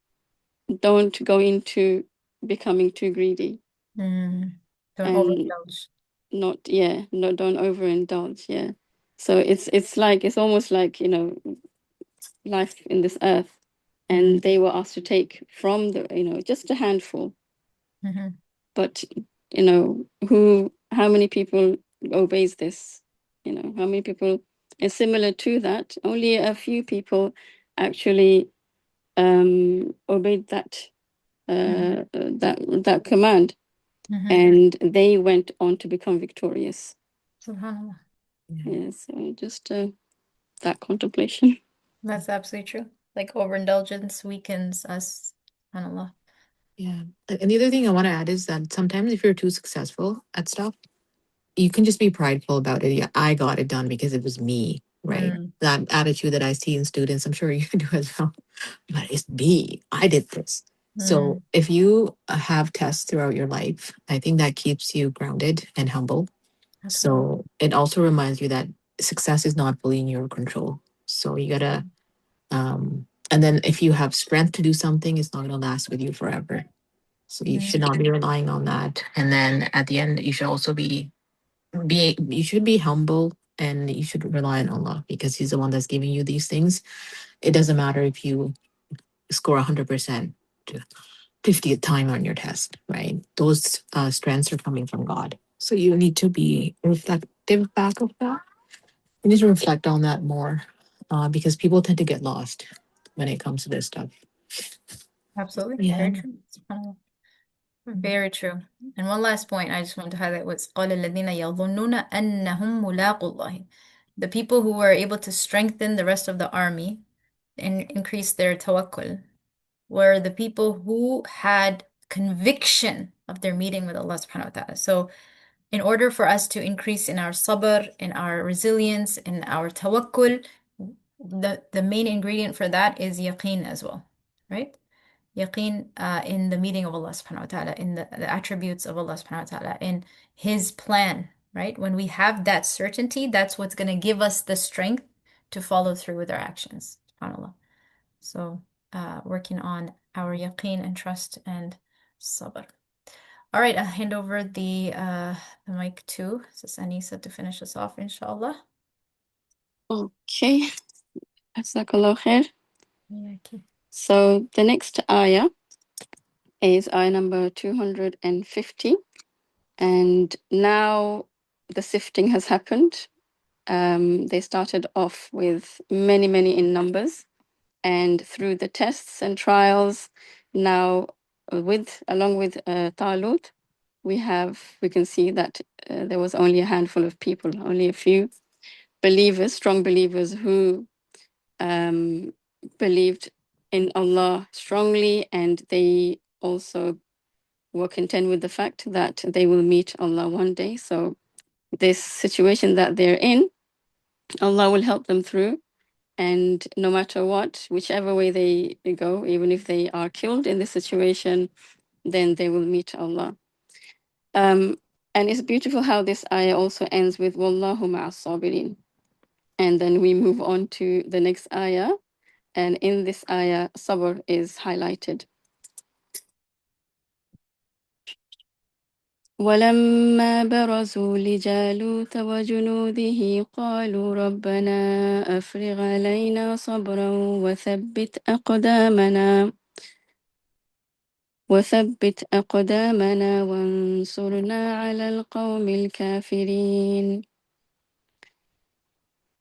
[SPEAKER 5] don't go into becoming too greedy.
[SPEAKER 1] Don't
[SPEAKER 5] And
[SPEAKER 1] overindulge.
[SPEAKER 5] don't overindulge. Yeah. So it's almost like, life in this earth. And they were asked to take from just a handful. But, how many people obeys this? How many people is similar to that? Only a few people actually obeyed that command, and they went on to become victorious.
[SPEAKER 1] SubhanAllah.
[SPEAKER 5] Yeah, so just that contemplation.
[SPEAKER 1] That's absolutely true. Like overindulgence weakens us. SubhanAllah.
[SPEAKER 4] Yeah. And the other thing I want to add is that sometimes if you're too successful at stuff, you can just be prideful about it. Yeah, I got it done because it was me, right? That attitude that I see in students, I'm sure you do as well. But it's me. I did this. So if you have tests throughout your life, I think that keeps you grounded and humble.
[SPEAKER 1] Absolutely.
[SPEAKER 4] So it also reminds you that success is not fully in your control. So you gotta, and then if you have strength to do something, it's not gonna last with you forever. So you should not be relying on that. And then at the end, you should also you should be humble, and you should rely on Allah because He's the one that's giving you these things. It doesn't matter if you score 100% to 50th time on your test, right? Those strengths are coming from God. So you need to be reflective back of that. You need to reflect on that more, because people tend to get lost when it comes to this stuff.
[SPEAKER 1] Absolutely.
[SPEAKER 4] Yeah.
[SPEAKER 1] Very true. SubhanAllah. Very true. And one last point I just want to highlight was قَالَ الَّذِينَ يَظُنُّونَ أَنَّهُمْ مُلَاقُو اللَّهِ. The people who were able to strengthen the rest of the army, and increase their tawakkul were the people who had conviction of their meeting with Allah subhanahu wa ta'ala. So in order for us to increase in our sabr, in our resilience, in our tawakkul, the main ingredient for that is yaqeen as well, right? Yaqeen in the meeting of Allah subhanahu wa ta'ala, in the attributes of Allah subhanahu wa ta'ala, in His plan, right? When we have that certainty, that's what's going to give us the strength to follow through with our actions, subhanAllah. So working on our yaqeen and trust and sabr. All right, I'll hand over the mic to Sis Anisa to finish us off, inshallah.
[SPEAKER 5] Okay. Jazakallah khair.
[SPEAKER 1] Yeah, okay.
[SPEAKER 5] So the next ayah is ayah number 250. And now the sifting has happened. They started off with many, many in numbers. And through the tests and trials, now along with Talut, we can see that there was only a handful of people, only a few believers, strong believers who believed in Allah strongly, and they also were content with the fact that they will meet Allah one day. So this situation that they're in, Allah will help them through. And no matter what, whichever way they go, even if they are killed in this situation, then they will meet Allah. And it's beautiful how this ayah also ends with Wallahu ma'as sabirin. And then we move on to the next ayah. And in this ayah, sabr is highlighted. ولما برزوا لجالوت وجنوده قالوا ربنا أفرغ علينا صبرا وثبت أقدامنا وانصرنا على القوم الكافرين.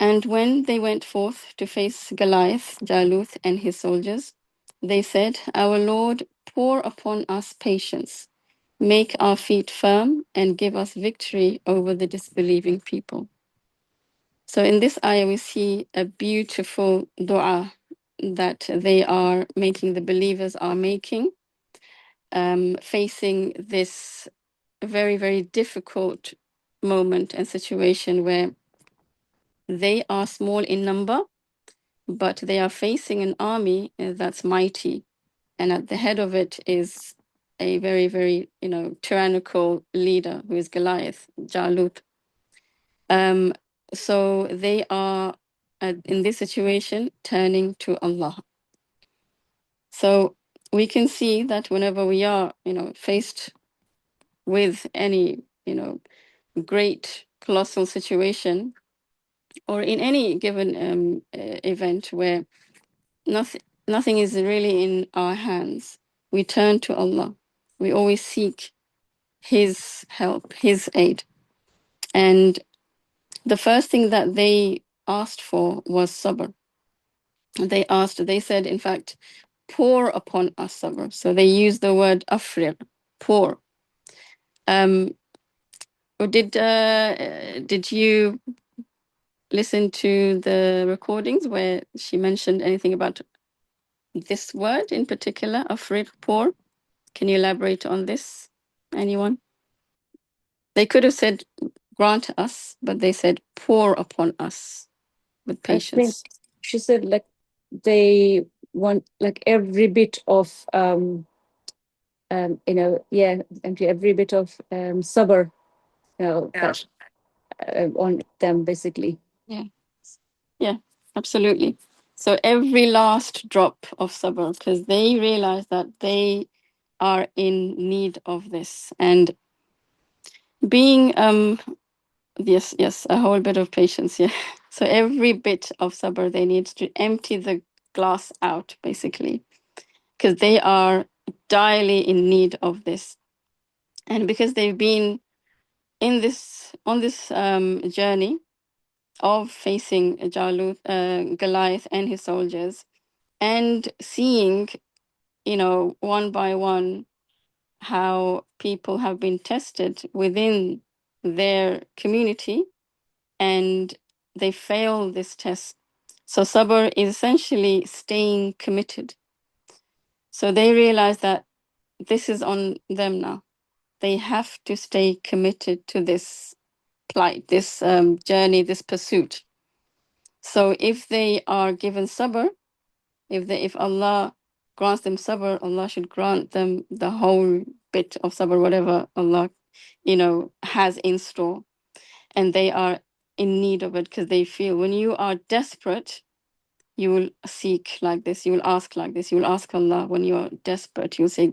[SPEAKER 5] And when they went forth to face Goliath, Jaluth, and his soldiers, they said, Our Lord, pour upon us patience, make our feet firm, and give us victory over the disbelieving people. So in this ayah, we see a beautiful dua that they are making, the believers are making, facing this very, very difficult moment and situation where they are small in number, but they are facing an army that's mighty. And at the head of it is a very, very, tyrannical leader who is Goliath, Jalut. So they are, in this situation, turning to Allah. So we can see that whenever we are, faced with any, great colossal situation, or in any given event where nothing is really in our hands, we turn to Allah. We always seek His help, His aid. And the first thing that they asked for was sabr. They said, in fact, pour upon us sabr. So they used the word afriq, pour. Did you listen to the recordings where she mentioned anything about this word in particular, afriq, pour? Can you elaborate on this? Anyone? They could have said, grant us, but they said, pour upon us with patience.
[SPEAKER 3] I think she said like they want like every bit of every bit of sabr, that on them basically.
[SPEAKER 5] Yeah, absolutely. So every last drop of sabr, because they realize that they are in need of this. And being yes, a whole bit of patience, yeah. So every bit of sabr, they need to empty the glass out, basically, because they are direly in need of this. And because they've been on this journey of facing Goliath and his soldiers, and seeing, one by one, how people have been tested within their community and they fail this test. So sabr is essentially staying committed. So they realize that this is on them now. They have to stay committed to this plight, this journey, this pursuit. So if they are given sabr, if Allah grants them sabr, Allah should grant them the whole bit of sabr, whatever Allah, has in store. And they are in need of it because they feel when you are desperate, you will seek like this, you will ask like this, you will ask Allah when you are desperate. You'll say,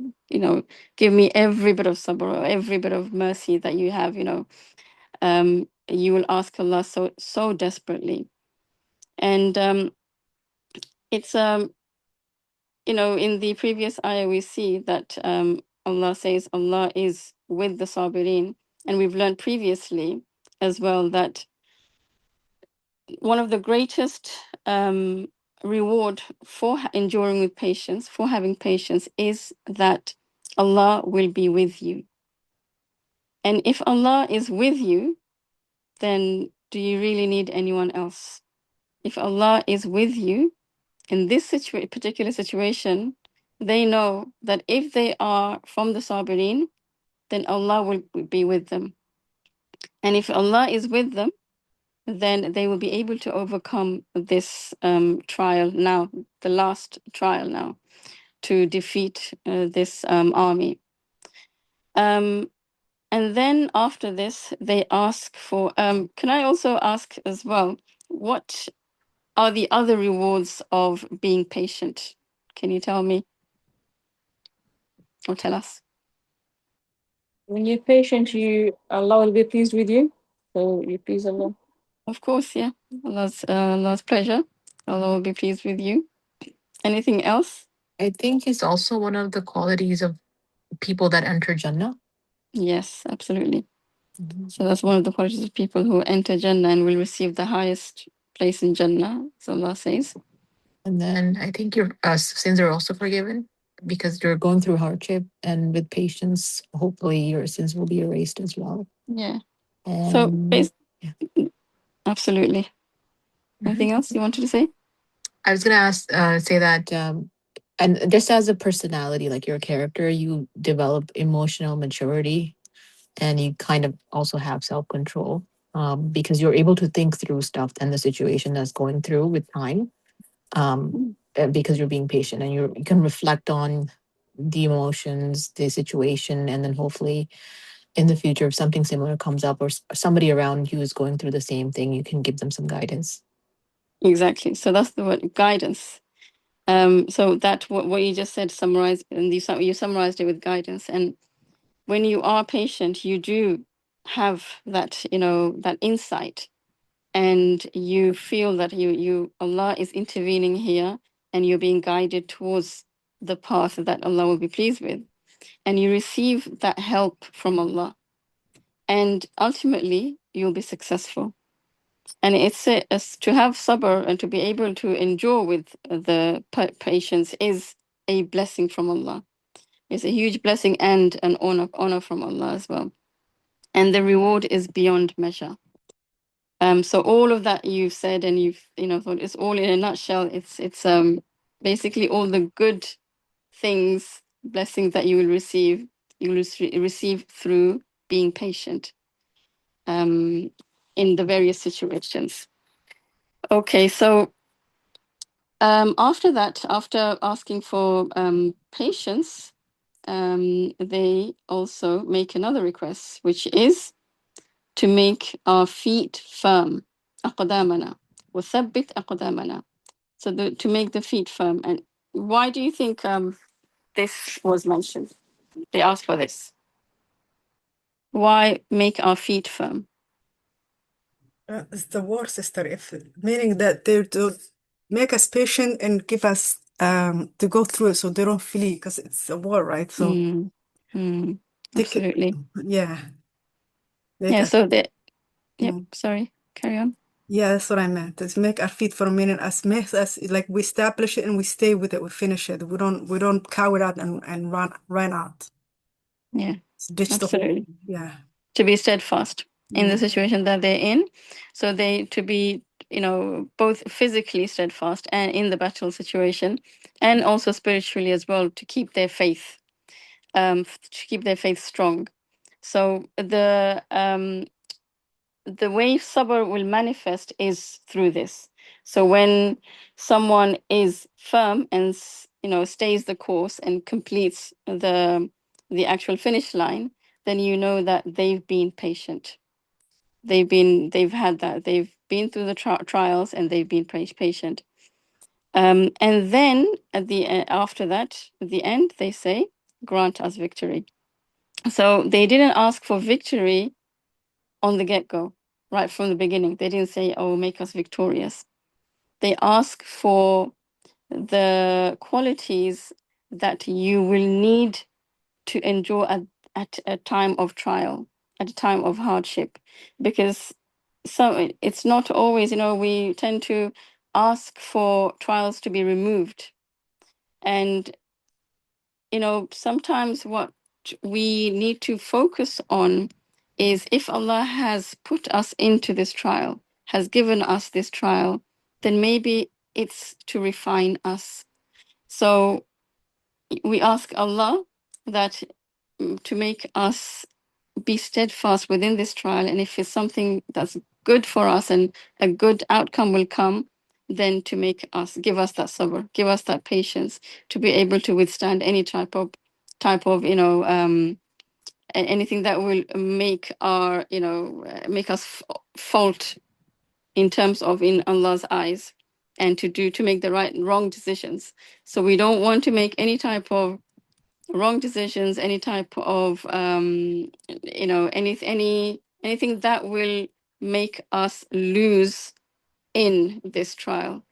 [SPEAKER 5] give me every bit of sabr, or every bit of mercy that you have, you will ask Allah so desperately. And it's in the previous ayah we see that Allah says Allah is with the sabirin, and we've learned previously as well that one of the greatest reward for enduring with patience, for having patience, is that Allah will be with you. And if Allah is with you, then do you really need anyone else? If Allah is with you in this particular situation, they know that if they are from the sabirin, then Allah will be with them. And if Allah is with them, then they will be able to overcome this trial now, the last trial now, to defeat this army. And then after this, they ask for, can I also ask as well, what are the other rewards of being patient? Can you tell me or tell us?
[SPEAKER 3] When you're patient, Allah will be pleased with you. So you please Allah.
[SPEAKER 5] Of course, yeah. Allah's pleasure. Allah will be pleased with you. Anything else?
[SPEAKER 4] I think it's also one of the qualities of people that enter Jannah.
[SPEAKER 5] Yes, absolutely. So that's one of the qualities of people who enter Jannah and will receive the highest place in Jannah, as Allah says.
[SPEAKER 4] And then I think your sins are also forgiven because you're going through hardship, and with patience, hopefully your sins will be erased as well.
[SPEAKER 5] Yeah.
[SPEAKER 4] And
[SPEAKER 5] Absolutely. Anything else you wanted to say?
[SPEAKER 4] I was gonna say that, and just as a personality, like your character, you develop emotional maturity, and you kind of also have self-control, because you're able to think through stuff and the situation that's going through with time, because you're being patient, and you can reflect on the emotions, the situation, and then hopefully in the future, if something similar comes up or somebody around you is going through the same thing, you can give them some guidance.
[SPEAKER 5] Exactly. So that's the word, guidance. So that what you just said summarized, and you summarized it with guidance. And when you are patient, you do have that, that insight, and you feel that Allah is intervening here, and you're being guided towards the path that Allah will be pleased with, and you receive that help from Allah, and ultimately you'll be successful. And it's to have sabr and to be able to endure with the patience is a blessing from Allah. It's a huge blessing and an honor from Allah as well. And the reward is beyond measure. So all of that you've said and you've thought, it's all in a nutshell. It's basically all the good things, blessings that you will receive. You will receive through being patient in the various situations. Okay, so after that, after asking for patience, they also make another request, which is to make our feet firm. أقدامنا وثبت أقدامنا. So to make the feet firm. And why do you think this was mentioned? They asked for this. Why make our feet firm?
[SPEAKER 2] It's the war, sister. Meaning that they to make us patient and give us to go through it so they don't flee because it's a war, right? So
[SPEAKER 5] absolutely.
[SPEAKER 2] Yeah.
[SPEAKER 5] Yeah.
[SPEAKER 2] Us,
[SPEAKER 5] So sorry. Carry on.
[SPEAKER 2] Yeah, that's what I meant. It's make our feet firm, meaning make us like we establish it and we stay with it. We finish it. We don't cower out and run out.
[SPEAKER 5] Yeah.
[SPEAKER 2] Ditch
[SPEAKER 5] absolutely.
[SPEAKER 2] Yeah.
[SPEAKER 5] To be steadfast in the situation that they're in. So to be you know, both physically steadfast and in the battle situation, and also spiritually as well, to keep their faith, strong. So the way sabr will manifest is through this. So when someone is firm and, you know, stays the course and completes the actual finish line, then you know that they've been patient. They've been through the trials, and they've been patient. And then at the after that, at the end, they say, "Grant us victory." So they didn't ask for victory on the get-go, right from the beginning. They didn't say, "Oh, make us victorious." They ask for the qualities that you will need to endure at a time of trial, at a time of hardship, because it's not always, you know, we tend to ask for trials to be removed. And, you know, sometimes what we need to focus on is, if Allah has put us into this trial, has given us this trial, then maybe it's to refine us. So we ask Allah that to make us be steadfast within this trial, and if it's something that's good for us and a good outcome will come, then to give us that sabr, give us that patience to be able to withstand any type of you know, anything that will make our, you know, make us fault in terms of in Allah's eyes, and to make the wrong decisions. So we don't want to make any type of wrong decisions, any type of you know, anything that will make us lose in this trial.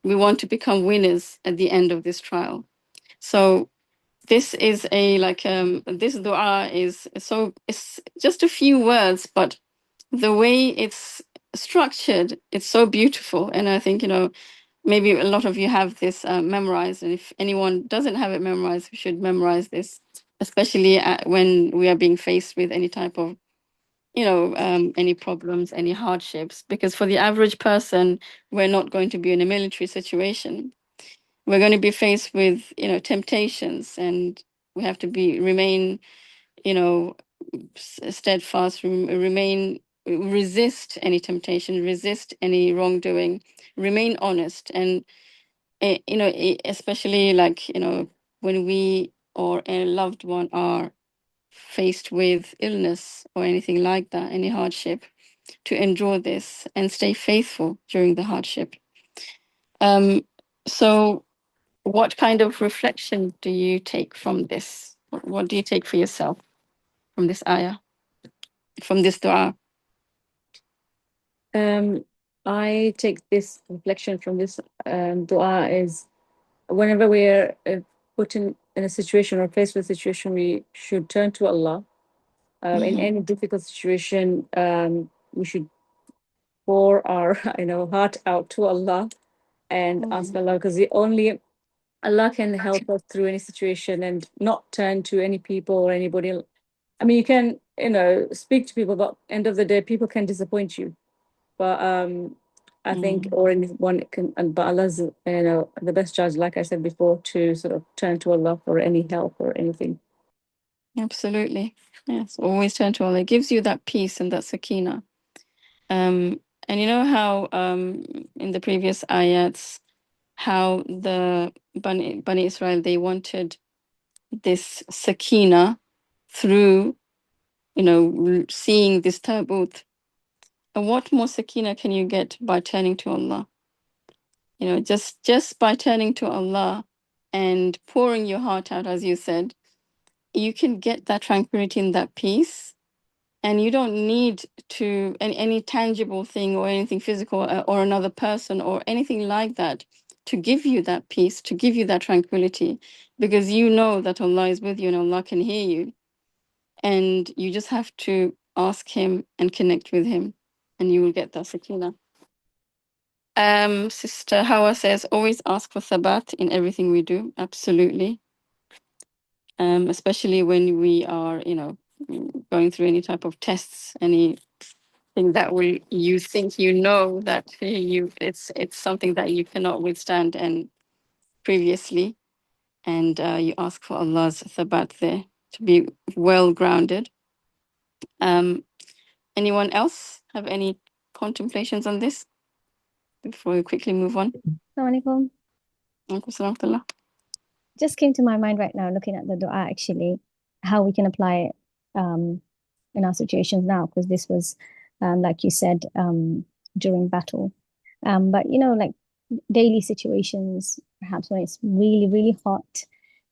[SPEAKER 5] We want to become winners at the end of this trial. So this is this dua is it's just a few words, but the way it's structured, it's so beautiful. And I think, you know, maybe a lot of you have this memorized, and if anyone doesn't have it memorized, we should memorize this, especially when we are being faced with any type of, you know, any problems, any hardships. Because for the average person, we're not going to be in a military situation. We're going to be faced with, you know, temptations, and we have to remain, you know, steadfast, resist any temptation, resist any wrongdoing, remain honest. And you know, especially, like, you know, when we or a loved one are faced with illness or anything like that, any hardship, to endure this and stay faithful during the hardship. So what kind of reflection do you take from this? What do you take for yourself from this ayah, from this dua?
[SPEAKER 3] I take this reflection from this dua is, whenever we're put in a situation or faced with a situation, we should turn to Allah. In any difficult situation, we should pour our heart out to Allah and ask Allah, because only Allah can help us through any situation, and not turn to any people or anybody. I mean, you can, speak to people, but end of the day, people can disappoint you. But I think, or anyone can, but Allah's, the best judge, like I said before, to sort of turn to Allah for any help or anything.
[SPEAKER 5] Absolutely. Yes, always turn to Allah. It gives you that peace and that sakina. And you know how in the previous ayats, how the Bani Israel, they wanted this sakina through, seeing this tabut. And what more sakina can you get by turning to Allah? Just by turning to Allah and pouring your heart out, as you said, you can get that tranquility and that peace. And you don't need to any tangible thing or anything physical or another person or anything like that to give you that peace, to give you that tranquility, because you know that Allah is with you and Allah can hear you. And you just have to ask Him and connect with Him, and you will get that sakina. Sister Hawa says, always ask for thabat in everything we do. Absolutely. Especially when we are, going through any type of tests, any thing that you think that it's something that you cannot withstand and previously, and you ask for Allah's thabat there to be well grounded. Anyone else have any contemplations on this before we quickly move on?
[SPEAKER 6] Assalamualaikum. Just came to my mind right now, looking at the dua, actually, how we can apply it in our situations now, because this was, like you said, during battle. But, you know, like daily situations, perhaps when it's really, really hot.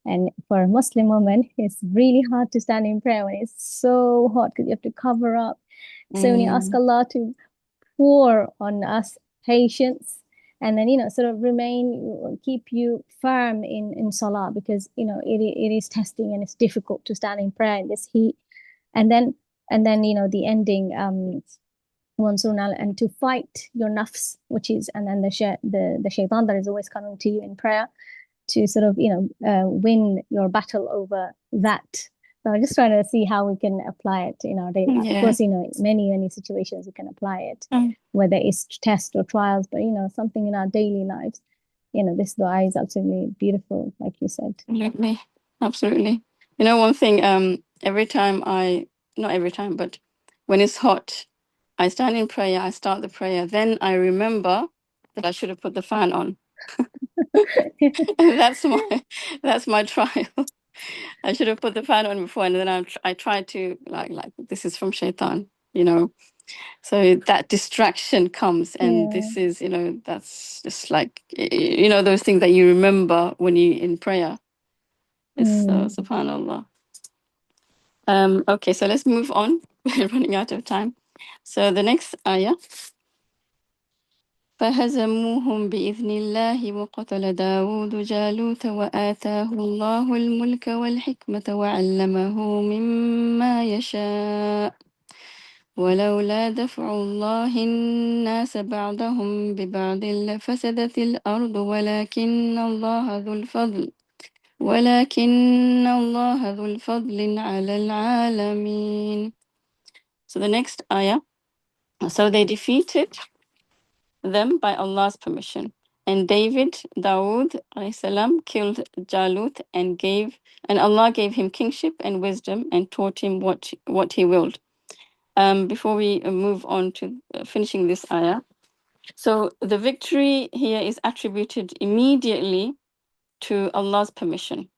[SPEAKER 6] And for a Muslim woman, it's really hard to stand in prayer when it's so hot because you have to cover up. So when you ask Allah to pour on us patience, and then, you know, sort of keep you firm in salah, because, you know, it is testing and it's difficult to stand in prayer in this heat. And then, you know, the ending, and to fight your nafs, which is, and then the shaitan that is always coming to you in prayer, to sort of, you know, win your battle over that. So I'm just trying to see how we can apply it in our daily life. Of course, you know, many situations we can apply it, whether it's tests or trials, but, you know, something in our daily lives, you know, this dua is absolutely beautiful, like you said.
[SPEAKER 5] Absolutely. You know, one thing, not every time, but when it's hot, I stand in prayer, I start the prayer, then I remember that I should have put the fan on. That's my trial. I should have put the fan on before, and then I try to like this is from shaitan, you know. So that distraction comes, and this is, you know, that's just like, you know, those things that you remember when you in prayer. It's subhanallah. Okay, so let's move on. We're running out of time. So the next ayah. فهزموهم بإذن الله وقتل داود جالوت وآتاه الله الملك والحكمة وعلمه مما يشاء ولولا دفع الله الناس بعضهم ببعض لفسدت الأرض ولكن الله ذو الفضل على العالمين. So the next ayah. So they defeated them by Allah's permission. And Dawood alayhi killed Jalut and Allah gave him kingship and wisdom and taught him what he willed. Before we move on to finishing this ayah, so the victory here is attributed immediately to Allah's permission.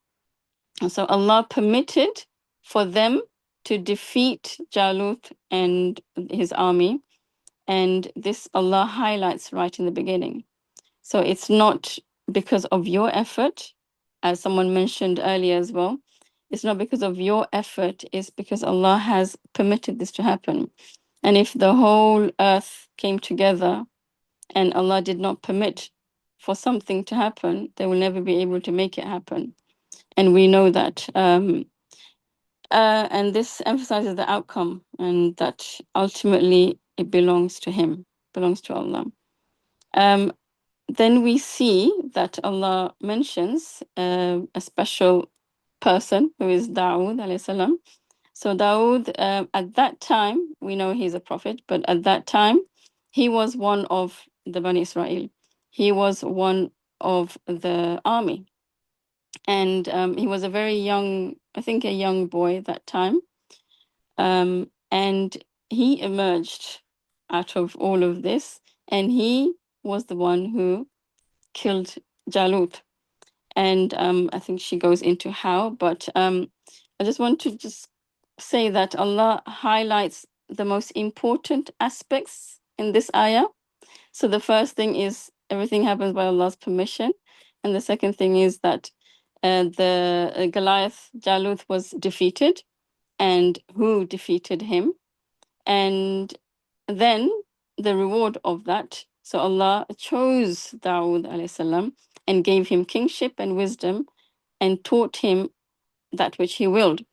[SPEAKER 5] And so Allah permitted for them to defeat Jalut and his army, and this Allah highlights right in the beginning. So it's not because of your effort, as someone mentioned earlier as well. It's not because of your effort, it's because Allah has permitted this to happen. And if the whole earth came together and Allah did not permit for something to happen, they will never be able to make it happen. And we know that. And this emphasizes the outcome, and that ultimately it belongs to Him, belongs to Allah. Then we see that Allah mentions a special person who is Dawood alayhi salam. So Dawood, at that time, we know he's a prophet, but at that time, he was one of the Bani Israel. He was one of the army. And he was a very young, I think a young boy at that time. And he emerged out of all of this, and he was the one who killed Jalut. And I think she goes into how, but I just want to say that Allah highlights the most important aspects in this ayah. So the first thing is everything happens by Allah's permission. And the second thing is that the Goliath, Jalut, was defeated, and who defeated him. And then the reward of that. So Allah chose Dawood alayhi salam and gave him kingship and wisdom and taught him that which he willed.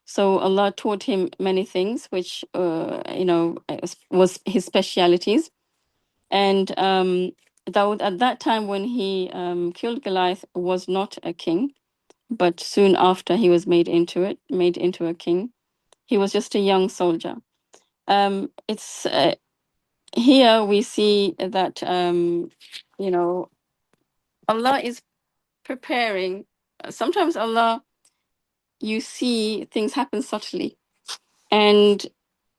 [SPEAKER 5] So Allah taught him many things, which, was his specialities. And Dawood, at that time when he killed Goliath, was not a king, but soon after he was made into a king. He was just a young soldier. It's here we see that Allah is preparing. Sometimes Allah, you see things happen subtly, and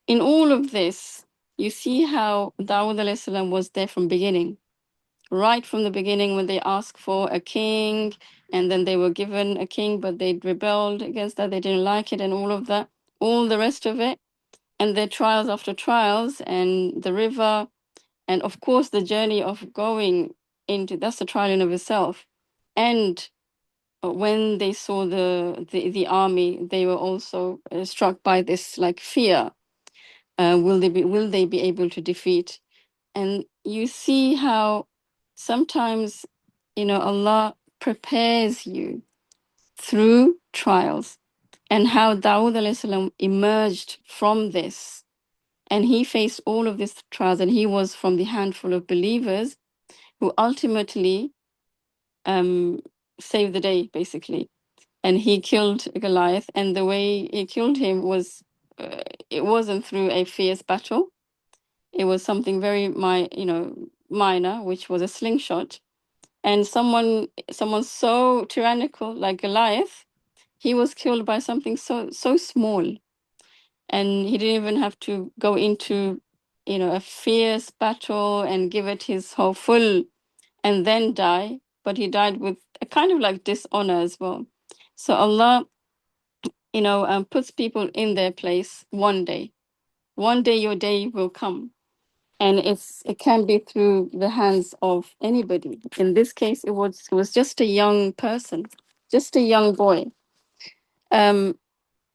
[SPEAKER 5] in all of this, you see how Dawud alayhi salam was there from beginning, right from the beginning when they asked for a king, and then they were given a king, but they rebelled against that. They didn't like it, and all of that, all the rest of it, and their trials after trials, and the river, and of course the journey of going into, that's a trial in of itself. And when they saw the army, they were also struck by this like fear. Will they be able to defeat? And you see how sometimes Allah prepares you through trials, and how Dawud alayhi salam emerged from this, and he faced all of these trials, and he was from the handful of believers who ultimately saved the day, basically. And he killed Goliath, and the way he killed him was, it wasn't through a fierce battle. It was something very minor, which was a slingshot. And someone so tyrannical like Goliath, he was killed by something so small, and he didn't even have to go into a fierce battle and give it his whole full and then die, but he died with a kind of like dishonor as well. So Allah puts people in their place. One day your day will come, and it can be through the hands of anybody. In this case, it was just a young person, just a young boy. And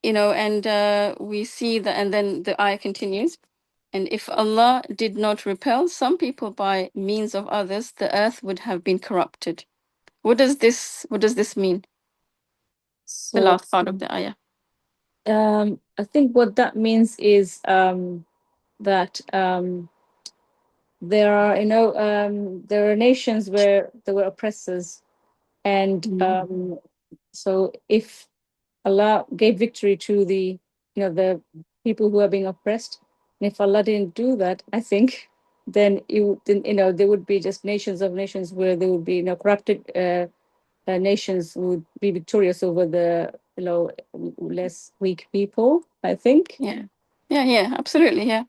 [SPEAKER 5] we see that, and then the ayah continues. And if Allah did not repel some people by means of others, the earth would have been corrupted. What does this mean? The last part of the ayah.
[SPEAKER 3] I think what that means is that there are nations where there were oppressors, and so if Allah gave victory to the people who are being oppressed, and if Allah didn't do that, I think then there would be just nations of nations where there would be corrupted nations would be victorious over the less weak people, I think.
[SPEAKER 5] Yeah, absolutely. Yeah.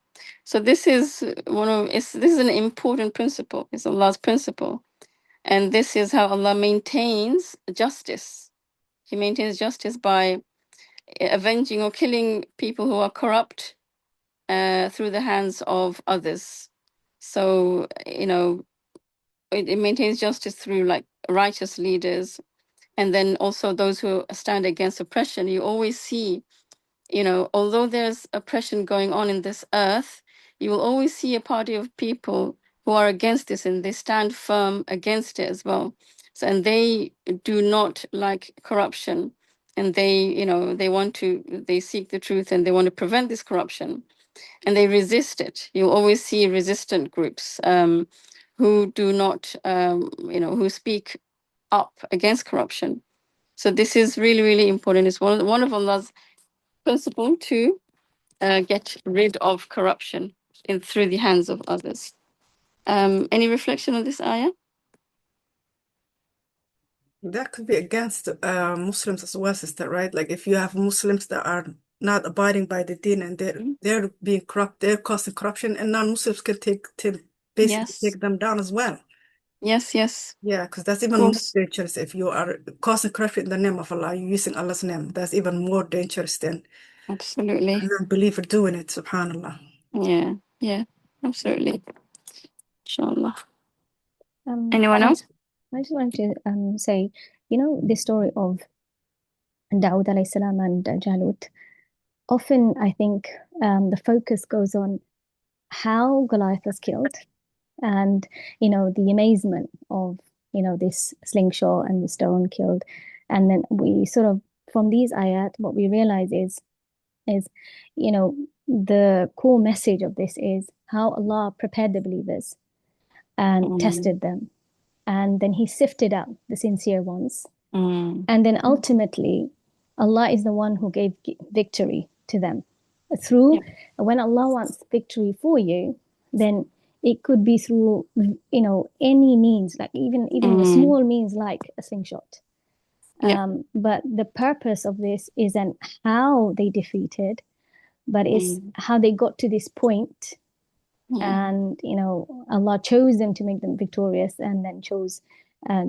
[SPEAKER 5] So this is this is an important principle. It's Allah's principle, and this is how Allah maintains justice. He maintains justice by avenging or killing people who are corrupt through the hands of others. So it maintains justice through like righteous leaders, and then also those who stand against oppression. You always see, although there's oppression going on in this earth, you will always see a party of people who are against this, and they stand firm against it as well. So, and they do not like corruption, and they seek the truth, and they want to prevent this corruption, and they resist it. You always see resistant groups who do not, who speak up against corruption. So this is really, really important. It's one of Allah's principle to get rid of corruption through the hands of others. Any reflection on this ayah?
[SPEAKER 2] That could be against Muslims as well, sister, right? Like if you have Muslims that are not abiding by the deen, and they're being corrupt, they're causing corruption, and non-Muslims can basically take them down as well.
[SPEAKER 5] Yes.
[SPEAKER 2] Yeah, because that's even more dangerous. If you are causing corruption in the name of Allah, you're using Allah's name. That's even more dangerous than
[SPEAKER 5] absolutely
[SPEAKER 2] a non-believer doing it, subhanAllah.
[SPEAKER 5] Yeah, absolutely. Inshallah.
[SPEAKER 6] Anyone
[SPEAKER 5] else?
[SPEAKER 6] I just want to say, the story of Dawood alayhi salam and Jalut. Often, I think the focus goes on how Goliath was killed, and the amazement of this slingshot and the stone killed, and then we sort of from these ayat, what we realize is the core message of this is how Allah prepared the believers and tested them, and then He sifted out the sincere ones, and then ultimately Allah is the one who gave victory to them. through,
[SPEAKER 5] Yeah.
[SPEAKER 6] when Allah wants victory for you, then it could be through, any means, like even the small means, like a slingshot.
[SPEAKER 5] Yeah.
[SPEAKER 6] But the purpose of this isn't how they defeated, but it's
[SPEAKER 5] Mm.
[SPEAKER 6] how they got to this point.
[SPEAKER 5] Yeah.
[SPEAKER 6] And Allah chose them to make them victorious, and then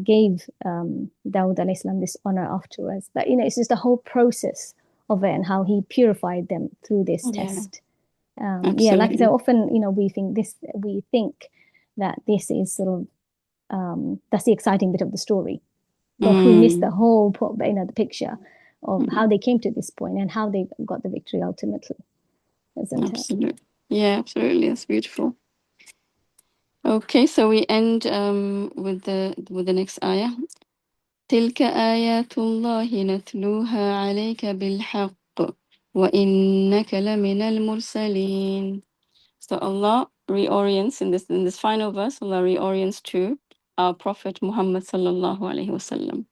[SPEAKER 6] gave Dawud alayhi salam this honor afterwards. But it's just the whole process of it and how he purified them through this
[SPEAKER 5] Yeah.
[SPEAKER 6] test. Yeah, like I said,
[SPEAKER 5] Absolutely.
[SPEAKER 6] often we think that this is sort of that's the exciting bit of the story, but we miss the
[SPEAKER 5] Mm.
[SPEAKER 6] whole the picture of
[SPEAKER 5] Mm.
[SPEAKER 6] how they came to this point and how they got the victory ultimately, isn't it?
[SPEAKER 5] Absolutely. Yeah, absolutely. That's beautiful. Okay, so we end with the next ayah. تلك آيات الله نتلوها عليك بالحق وإنك لمن المرسلين. So Allah reorients in this final verse, Allah reorients to our Prophet Muhammad sallallahu alaihi wasallam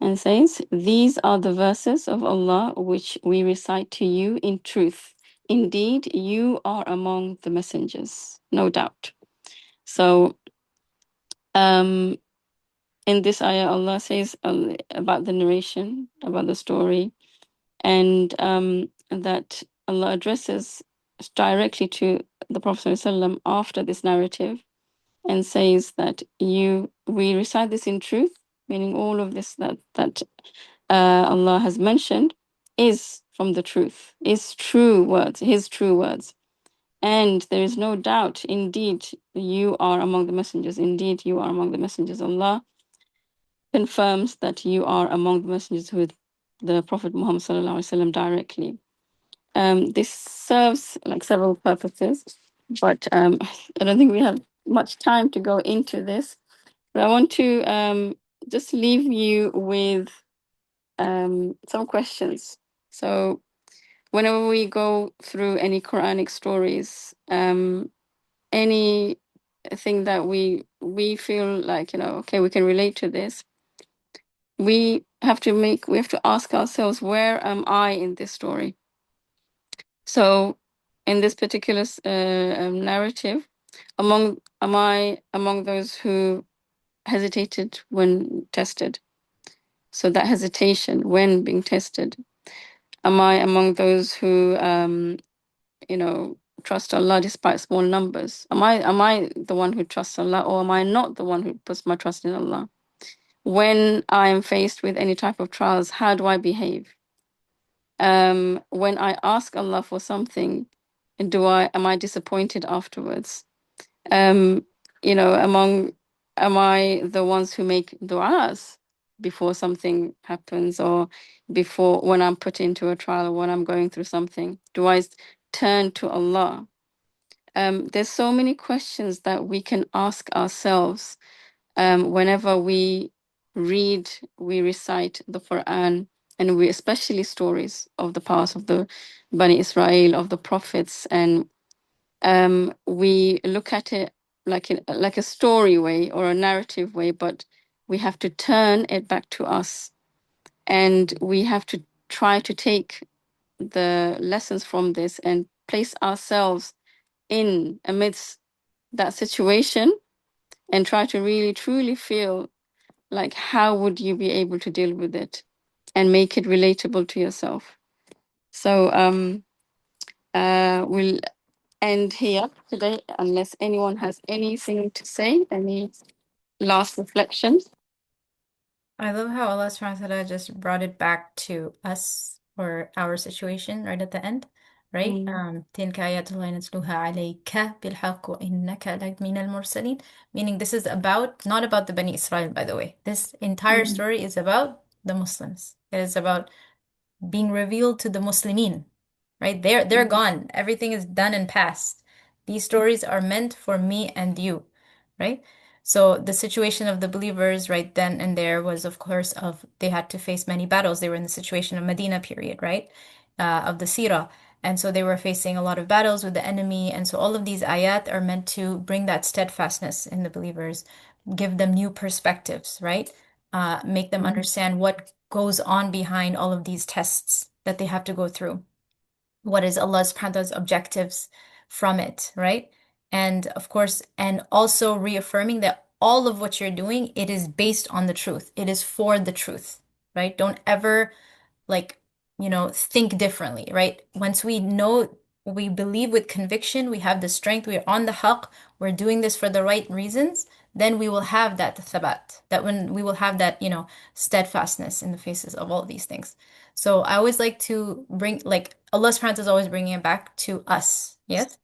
[SPEAKER 5] and says, "These are the verses of Allah which we recite to you in truth. Indeed, you are among the messengers, no doubt." So, in this ayah, Allah says about the narration, about the story, and that Allah addresses directly to the Prophet ﷺ after this narrative and says that we recite this in truth, meaning all of this that Allah has mentioned is from the truth, is true words, His true words. And there is no doubt, indeed, you are among the messengers. Indeed, you are among the messengers. Allah confirms that you are among the messengers with the Prophet Muhammad sallallahu alaihi wasallam directly. This serves like several purposes, but I don't think we have much time to go into this. But I want to just leave you with some questions. So whenever we go through any Quranic stories, anything that we feel like, okay, we can relate to this, we have to ask ourselves, where am I in this story? So in this particular narrative, am I among those who hesitated when tested? So that hesitation when being tested, am I among those who trust Allah despite small numbers? Am I the one who trusts Allah, or am I not the one who puts my trust in Allah? When I am faced with any type of trials, how do I behave? When I ask Allah for something, am I disappointed afterwards? Am I the ones who make du'as before something happens, or before when I'm put into a trial, or when I'm going through something? Do I turn to Allah? There's so many questions that we can ask ourselves whenever we recite the Quran, and we especially stories of the past, of the Bani Israel, of the prophets, and we look at it like a story way or a narrative way, but we have to turn it back to us, and we have to try to take the lessons from this and place ourselves in amidst that situation, and try to really truly feel like, how would you be able to deal with it and make it relatable to yourself? So we'll end here today, unless anyone has anything to say, any last reflections.
[SPEAKER 1] I love how Allah subhanahu wa ta'ala just brought it back to us or our situation right at the end, right? تِلْكَ آيَاتُ اللَّهِ نَتْلُوهَا عَلَيْكَ بِالْحَقِّ وَإِنَّكَ لَمِنَ الْمُرْسَلِينَ. Meaning this is not about the Bani Israel, by the way. This entire story is about the Muslims. It is about being revealed to the Muslimin, right? They're gone. Everything is done and past. These stories are meant for me and you, right? So the situation of the believers right then and there was, of course, of they had to face many battles. They were in the situation of Medina period, right? Of the Sirah. And so they were facing a lot of battles with the enemy. And so all of these ayat are meant to bring that steadfastness in the believers, give them new perspectives, right? Make them understand what goes on behind all of these tests that they have to go through. what is Allah subhanahu wa ta'ala's objectives from it, right? And of course, and also reaffirming that all of what you're doing, it is based on the truth. It is for the truth, right? Don't ever like, think differently, right? Once we know, we believe with conviction, we have the strength, we're on the haqq, we're doing this for the right reasons, then we will have that thabat, that when we will have that, steadfastness in the faces of all these things. So I always like to bring, like, Allah subhanahu wa ta'ala is always bringing it back to us, yes,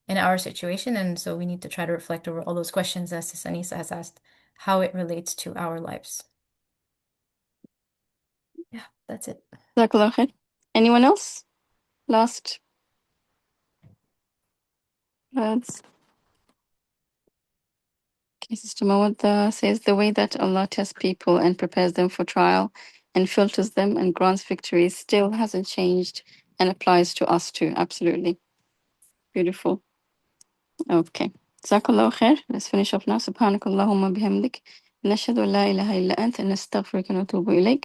[SPEAKER 1] in our situation. And so we need to try to reflect over all those questions as Sis Anisa has asked, how it relates to our lives. Yeah, that's it.
[SPEAKER 5] Jazakallah khair. Anyone else? Last words. Okay, Sister Mawadda says the way that Allah tests people and prepares them for trial and filters them and grants victory still hasn't changed and applies to us too. Absolutely. Beautiful. Okay. Jazakallah khair. Let's finish up now. Subhanakallahumma bihamdik. نشهد أن لا إله إلا أنت نستغفرك ونتوب إليك